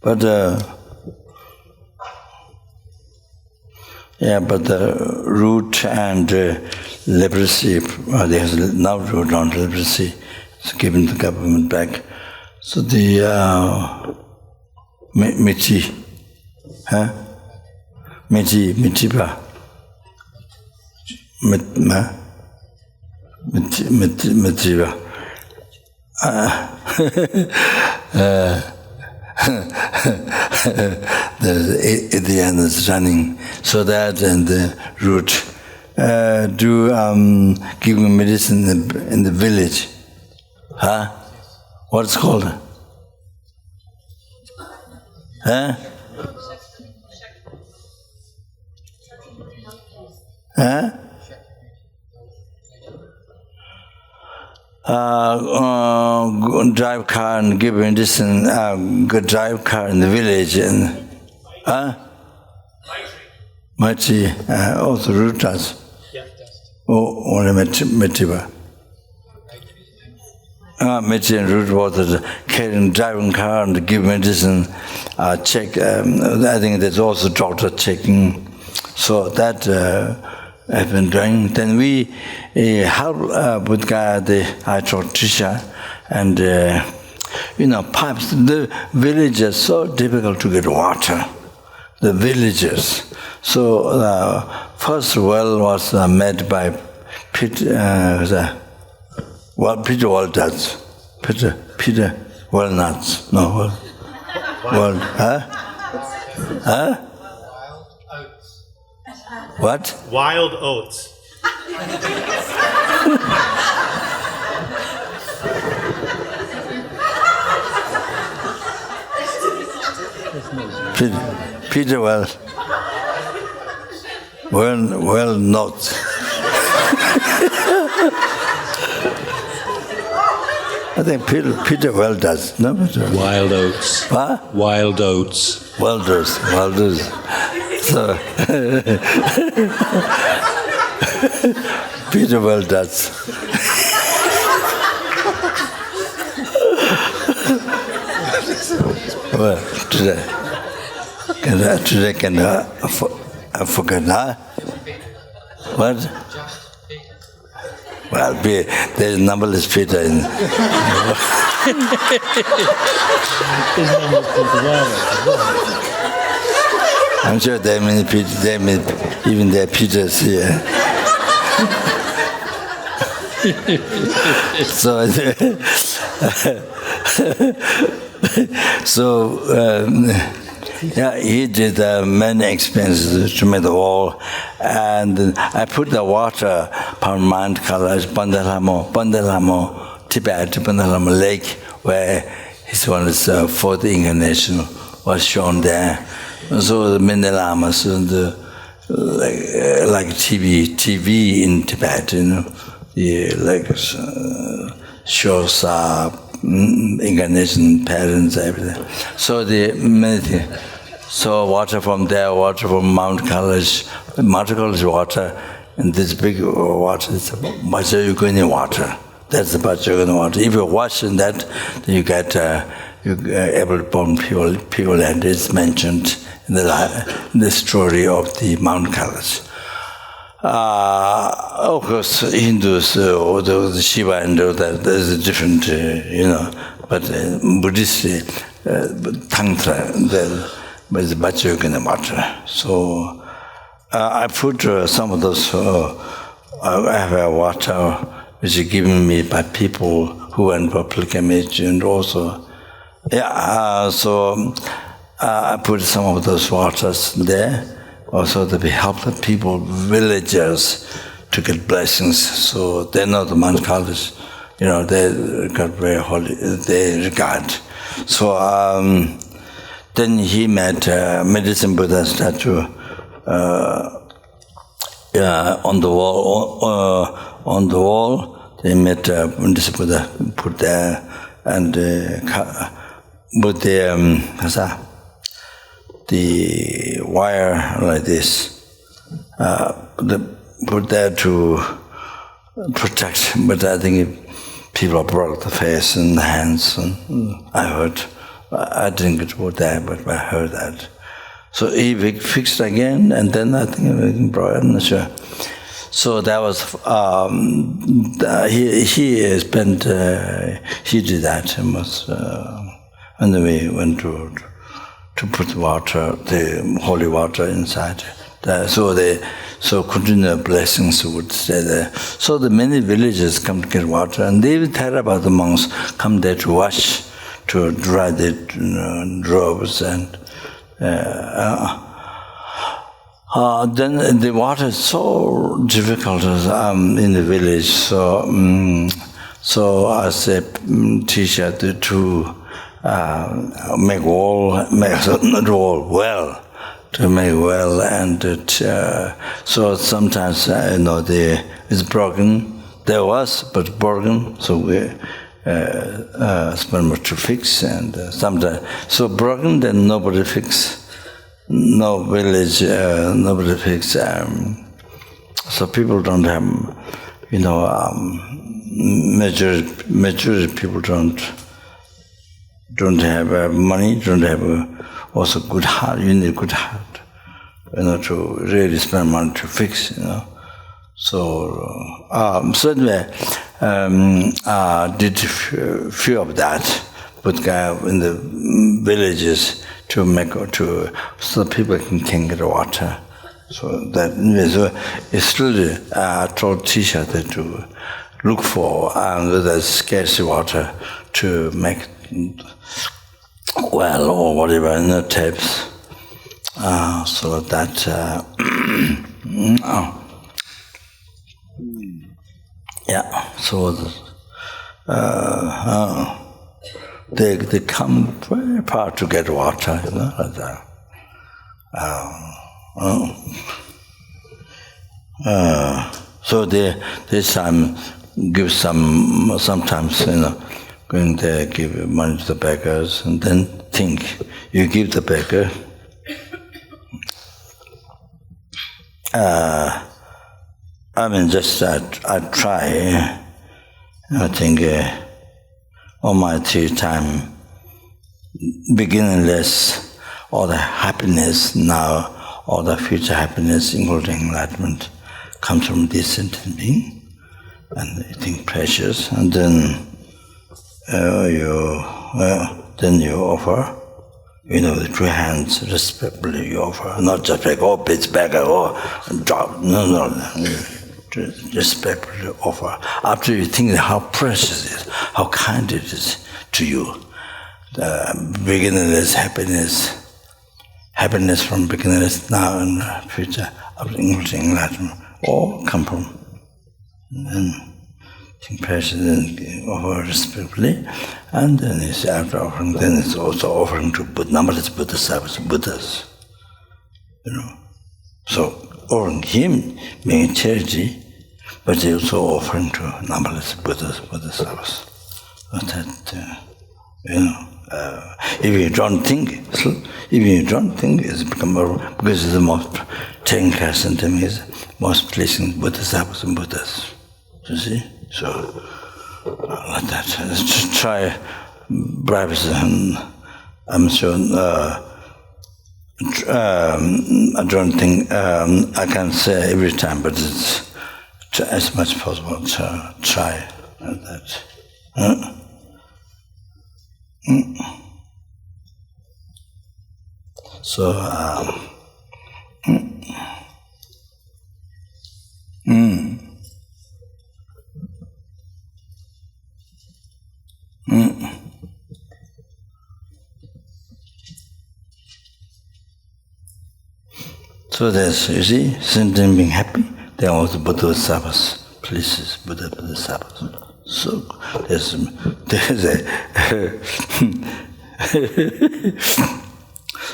But the root and leprosy, there's now root on leprosy, it's given the government back. So the Mitiba, the end is running, so that and the root do giving medicine in the village. What's called? Drive car and give medicine, drive car in the village and Machi, also root does. Only Metiba. Mechi and root water, carrying driving car and give medicine, check. I think there's also doctor checking. So that I've been doing. Then we help with the Tricia and pipes. The villages so difficult to get water. The villages. So first well was made by Peter Walnuts. Peter Walnuts. No, Wild oats. What? Wild oats. Peter Walnuts. I think Peter well does. No? Wild oats. What? Wild oats. Wild oats. So Peter well does. Well, today can I forget, huh? What? Well, there's numberless Peter in. I'm sure there are many Peter, even there are Peters here. He did many expenses to make the wall, and I put the water from Mount Kailash, Bandalamo, Tibet, Bandalamo Lake, where his one is fourth incarnation was shown there. So the many lamas and like TV in Tibet, shows incarnation parents, everything. So the many things. So water from there, water from Mount Kailash, Mount Kailash water, and this big water is Vajrayogini water. That's the Vajrayogini water. If you wash in that, then you get you're able to born pure, and it's mentioned in the story of the Mount Kailash. Of course, Hindus, or the Shiva and all that, there's a different, but Buddhist Tantra, there's Bachayogana water. So I put some of those, I have a water which is given me by people who went for pilgrimage, and also, so I put some of those waters there, also to help the people, villagers, to get blessings. So they know the Mount Kailash, they got very holy, they regard. So then he met Medicine Buddha statue on the wall. They met Medicine Buddha put there, and put the wire like this, put there to protect. But I think people broke the face and the hands, and I heard. I didn't get to put there, but I heard that. So he fixed again, and then I think it brought it. I'm not sure. So that was he spent. He did that. It was when we went to put water, the holy water inside. So continual blessings would stay there. So the many villages come to get water, and they even tell about the monks come there to wash, to dry their robes, and then the water is so difficult in the village. So I said, teacher, to make well, and so sometimes it's broken. There was, but broken. So we spend much to fix, and sometimes so broken, then nobody fix. No village, nobody fix. So people don't have, majority people don't have money, don't have also good heart. You need good heart, to really spend money to fix, So certainly did few of that, but in the villages so people can get water. So that it's still told teacher that to look for the scarce water to make well or whatever in the tapes. So that so they come very far to get water, like that. So they give sometimes, going there, give money to the beggars, and then think, you give the beggar, I try, I think, all my time, beginningless, all the happiness now, all the future happiness, including enlightenment, comes from this sentient being, and I think precious, and then you offer, with 2 hands, respectfully you offer, not just like, bitch beggar, drop, no, respectfully offer. After you think how precious it is, how kind it is to you, the beginningless happiness from beginningless now and future, of enlightenment, all come from. And think precious and offer respectfully, and then it's after offering, then it's also offering to numberless Buddha service, Buddhas. So offering him being charity, but it's also offering to numberless Buddhas, Buddha service. But that, if you don't think, it's become more, because it's the most taking care sentiment is most pleasing Buddha service and Buddhas. You see? So, like that. Just try privacy, and I'm sure I don't think I can say every time, but it's as much as possible to try that. So, so there's, you see, sentient being happy, then also Bodhisattvas, places, Bodhisattvas. So there's a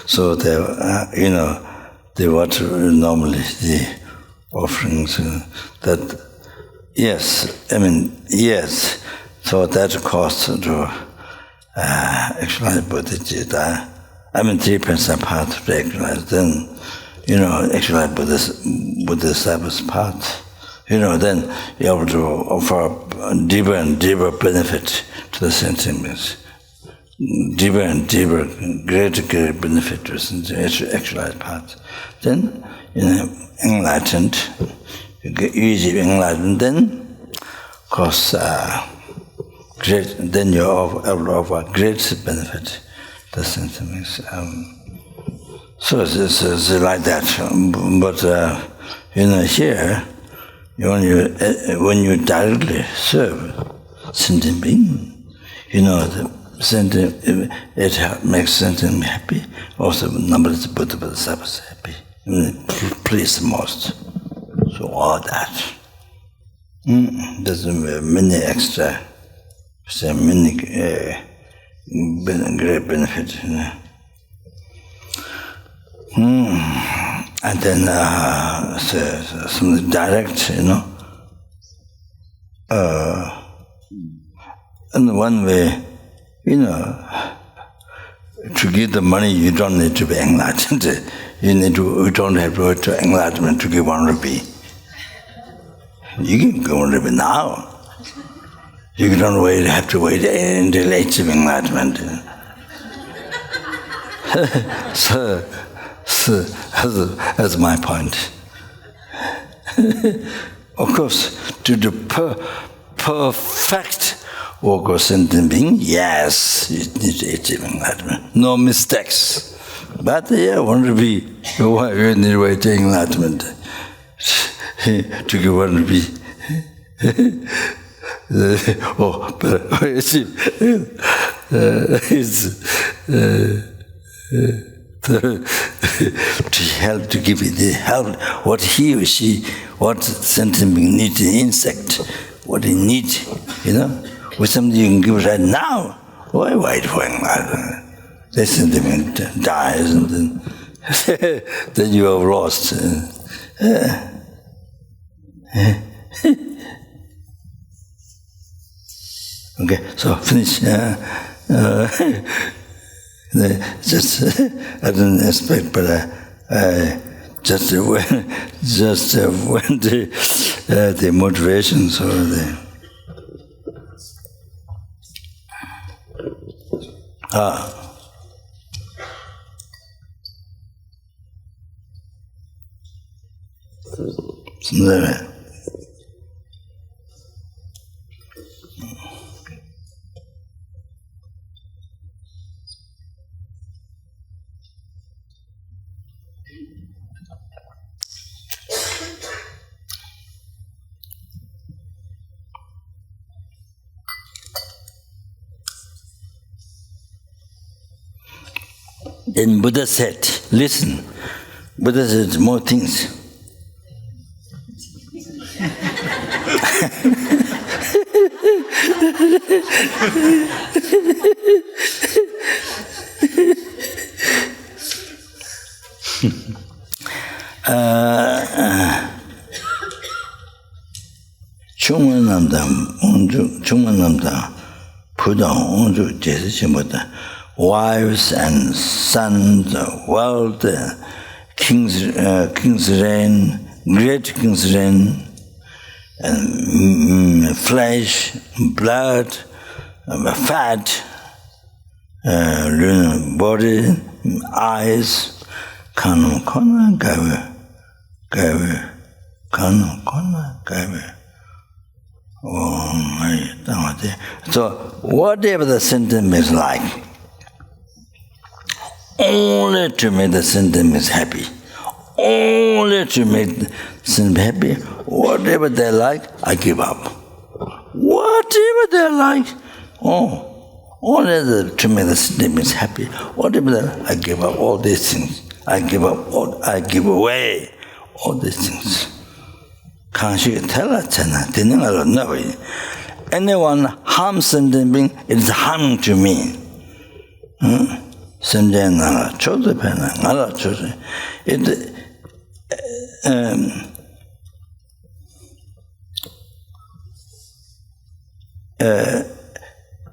so they what normally the offerings that yes, so that cost to actualize Bodhicitta. 3% part to actualize, then actualize Bodhisattva's part. Then you have to offer deeper and deeper benefit to the sentient beings. Deeper and deeper, greater benefit to the actualized part. Then, enlightened, you get easy enlightened, then, of course, great. Then you offer great benefit to the sentient beings. So it's like that. But here, when you directly serve sentient being, the sentient, it makes sentient happy. Also, number of Bodhisattvas happy. Please the most. So all that. There's many extra, many great benefit. And then some direct, and one way, to give the money, you don't need to be enlightened. You don't have to go to enlightenment to give 1 rupee. You can give 1 rupee now. You don't have to wait until age of enlightenment. So that's my point. Of course, to the perfect work of sentient being, yes, you need to achieve enlightenment. No mistakes. But 1 rupee, you need to wait to enlightenment to give 1 rupee. But you see, to help, to give it the help, what he or she, what sentient being needs, an insect, what he needs, with something you can give right now. Why wait for enlightenment? The sentient being dies, and then you have lost. Okay, so finish. Just I didn't expect, but I just went the motivation. So then Buddha said, listen, Buddha said more things. Chungmanamda Pudang Unju Jesishimota, wives and sons, wealth, king's reign, great king's reign, and flesh, blood, fat, body, eyes, Kanum kona gawe, kanum kona gawe. So whatever the sentence is like, only to make the sentence happy. Only to make the sentence happy. Whatever they like, I give up. Whatever they like, only to make the sentence happy. Whatever they like, I give up all these things. I give away all these things. Anyone harms sentient being, it is harming to me. Sentient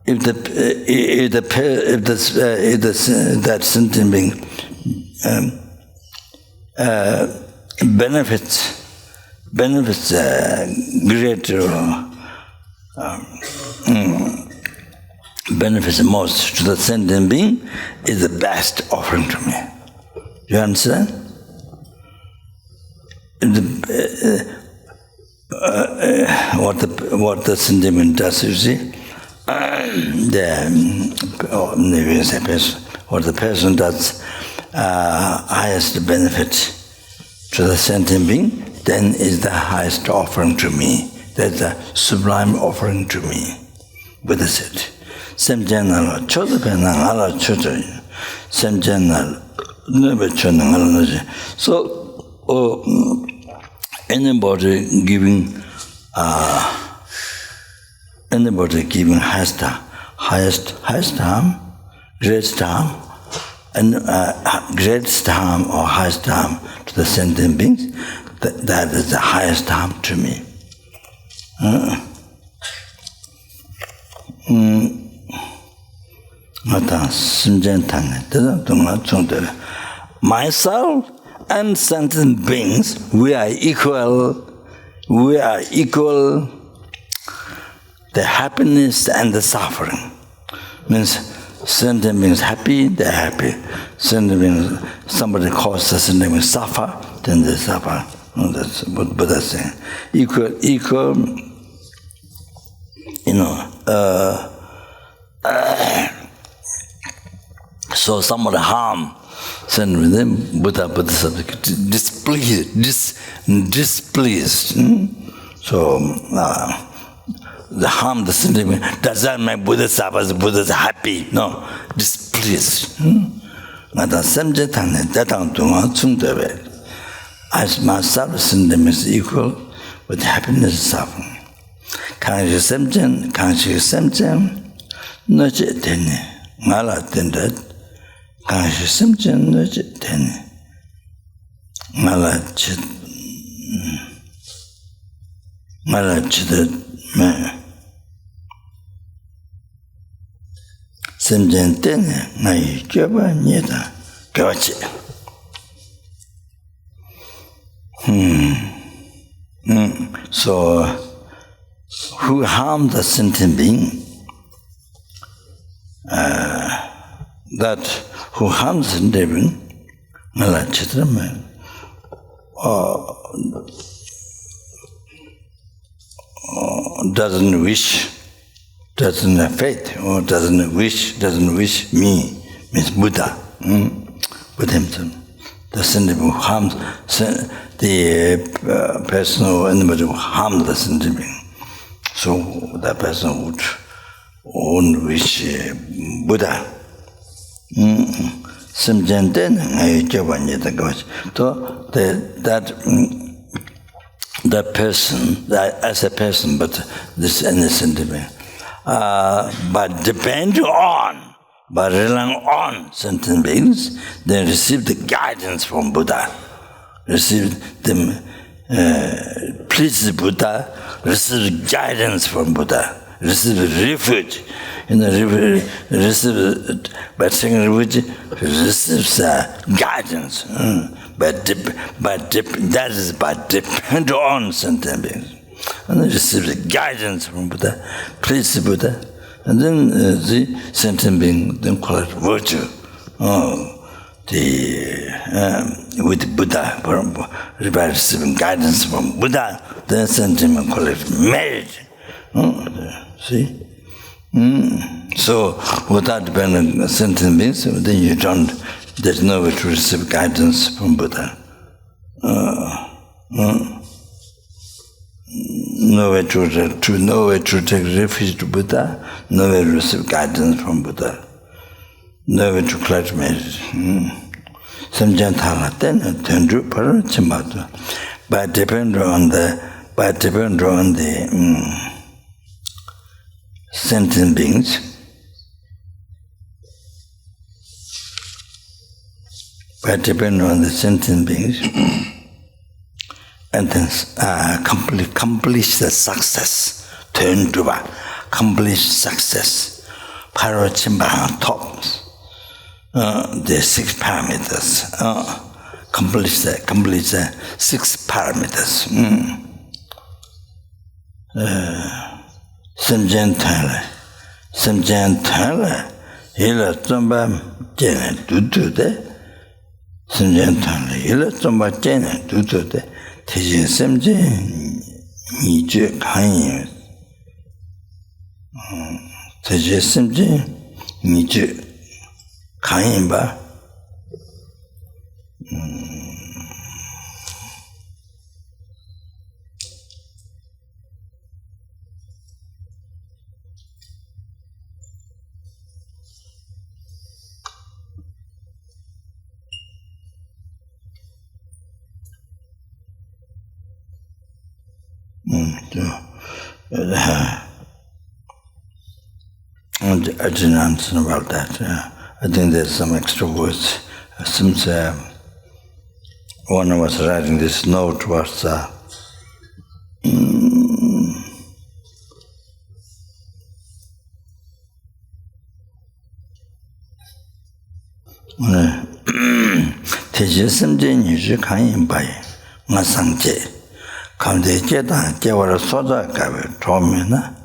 if that sentient being benefits greater benefits most to the sentient being is the best offering to me. You understand? What the sentient being does, you see? What the person does highest benefit to the sentient being, then is the highest offering to me. That's a sublime offering to me. Buddha said. Semjenal chodapenang choda. Semjenal nubechonang. So anybody giving highest harm, greatest harm, and greatest harm or highest harm to the sentient beings, that is the highest harm to me. Myself and sentient beings, we are equal. We are equal. The happiness and the suffering means sentient beings happy, they're happy. Sentient beings, somebody causes the sentient beings suffer, then they suffer. That's what Buddha is saying. Equal. So somebody harm sentient beings, Buddha displeased. So the harm the sentient being does that make Buddha suffers, Buddha is happy? No, displeased. As myself, sentient is equal with happiness and suffering. Kanshi semchen, noche tene, ngala tendet, kanshi semchen, noche tene, ngala chidet me. Semchen tene, ngai kyoba nyeta, kyoche. So, who harmed the sentient being? That who harms the sentient being, doesn't wish, doesn't have faith, or doesn't wish me, means Buddha, with himself. The sentient being who harms the person or anybody who harms the sentient being. So that person won't wish Buddha. Sentient that person, as a person, but this innocent being, but by relying on sentient beings, they receive the guidance from Buddha, receive them, please Buddha, receive guidance from Buddha, receive refuge. Receive by taking refuge, receives guidance. But that is by depend on sentient beings. And they receive the guidance from Buddha, please Buddha. And then the sentient being then call it virtue. with Buddha, receiving guidance from Buddha, then sentiment call it marriage. See? So without dependent sentient beings, then you don't, there's no way to receive guidance from Buddha. No way to take refuge to Buddha, no way to receive guidance from Buddha, no way to collect marriage. Sentient then tendru para chimatu. But depend on the sentient beings. But depend on the sentient beings. And then accomplish the success. Turn to accomplish success. Parachimba tops. The 6 parameters. Complete the 6 parameters. Sentient, hila tsomba jene dudu de. Sentient, hila tsomba jene dudu de. Tejin semje niju kanyin. Tejin semje niju kanyin ba. I didn't answer about that. I think there's some extra words. Since one was writing this note was 대제심제 유지 간인 바에 마상제 감대 제다 제월 소자 가베 조면나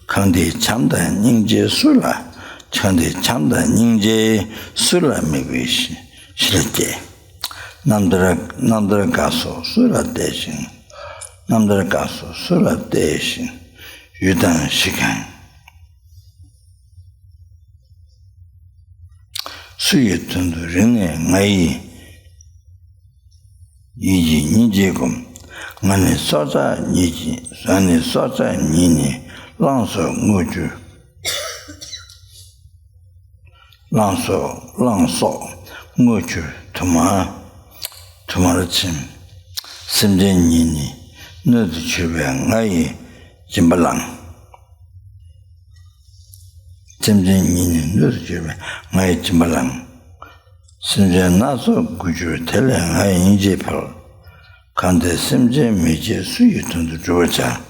강대 참다 닝제 술라 강대 참다 닝제 술라 메비시 실제 남들 가서 술라 대신 남들 가서 술라 대신 유단 시간 수유tun도 rinne ngai yiji nijegum ngane soza niji ane soza nini langso nguju langso nguju tumarachim simjen nini nudu chube ngai jimbalang Sentient nudu chube ngai jimbalang Sentient naso guju tele ngai inje pal kante Sentient meje suyutundu juwacha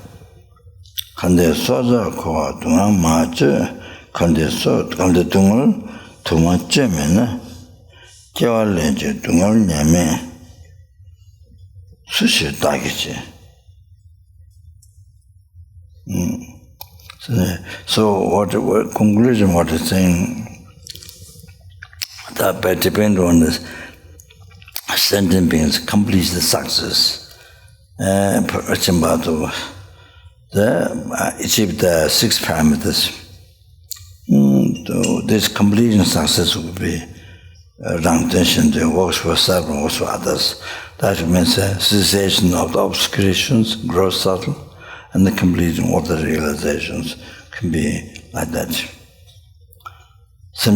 kante soza kowa dunga maje kante dungal tuma cheme kewa lenje dungal nyame sushi dagichi. So what conclusion what is saying that by depend on the sentient beings complete the success Chimbato achieve the 6 parameters. So this completing success will be rank tension that works for self and works for others. That means cessation of the obscurations, growth subtle, and the completing of the realizations can be like that. So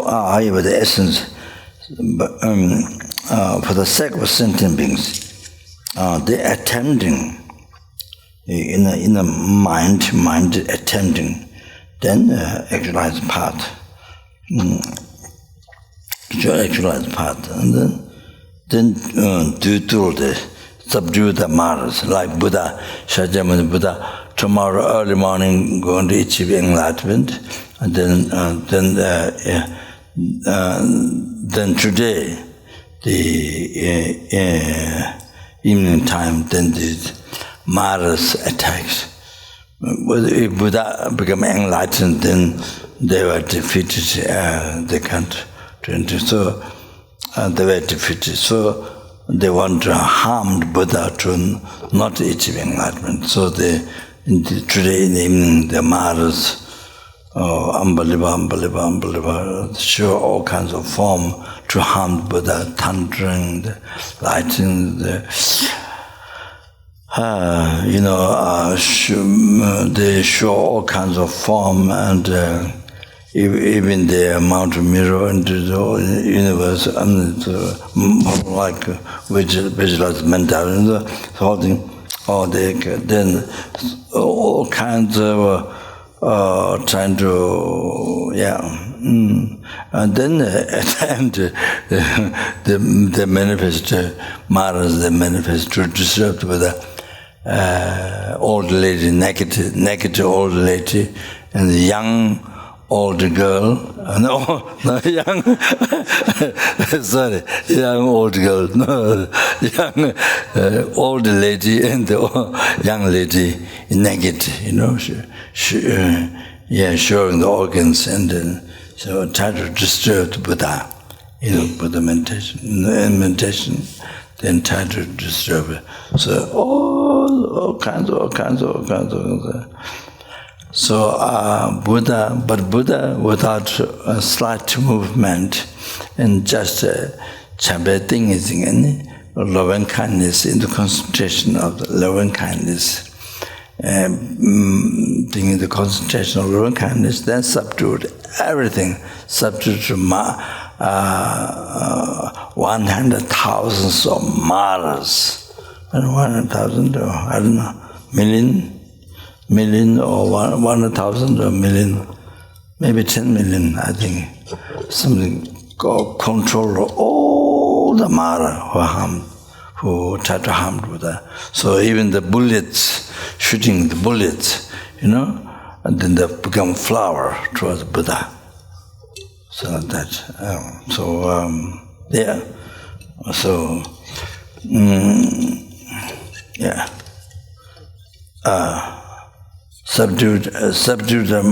I have the essence, for the sake of sentient beings, they attending in the mind attending, then actualize part, and then do the subdue the matters, like Buddha, Shakyamuni Buddha, tomorrow early morning going to achieve enlightenment, and then today, the evening time, then did Mara's attacks. If Buddha became enlightened, then they were defeated. They can't do it. So they were defeated. So they want to harm Buddha to not achieve enlightenment. So today in the evening, the Maras, unbeliever, show all kinds of form to harm Buddha, thundering, the lightning, they show all kinds of form, and even the Mount Mirror into the universe, and like visualize mentality, the whole thing. Then all kinds of trying to, and then at the end, they manifest, Maras, they manifest to disrupt with a old lady, naked old lady, and the young old girl, young old girl, young old lady and the young lady naked, showing the organs, and then so try to disturb the Buddha, Buddha meditation, then try to disturb it. So all kinds of. So Buddha without a slight movement and just chabeting is loving kindness in the concentration of the loving kindness. Being in the concentration of loving kindness, then subdued everything, subdued to 100,000 of Maras, and 100,000 or I don't know, million or 100,000 or million, maybe 10 million, I think. Something called control all the Mara who try to harm Buddha. So even the bullets, shooting the bullets, and then they become flower towards Buddha. So that, subdued the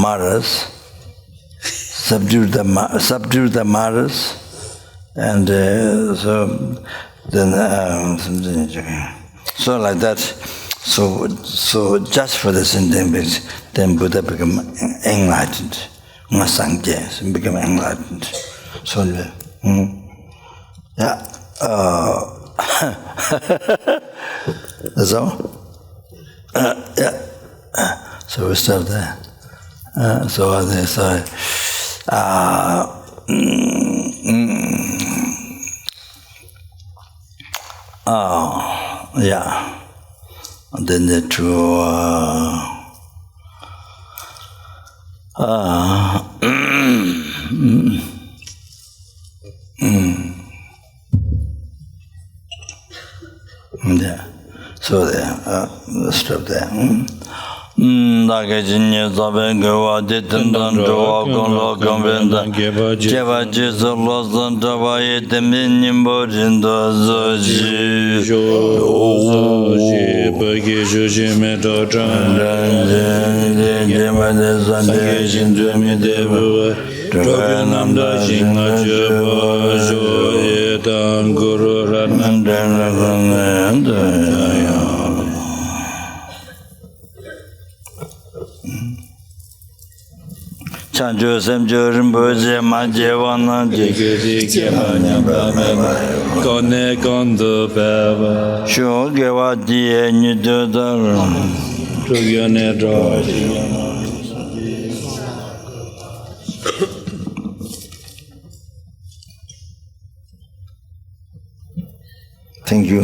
Maras, subdued the Maras, and so like that. So just for the sentient, then Buddha become enlightened. Masangye become enlightened. So that's all. So we stop there. And then the two. So there, let's stop there. Dagajinye Zaben Gawa Ditandan Joa Gonlo Convenda Jeva Jesus Losan Tabaye Teminimbo Jindo Zoji Zoji Bagi Joji Meto Jema de Zande Jindumi Devu Droganamda Jinga Jeba Jo Etan Guru Ratnandana Chanjo Semjo Rinpoche Majewana Jigiri Kemanya Baba Kone Kondo Baba Sho Gewa Die Nidodaro Tugyone Dro. Thank you.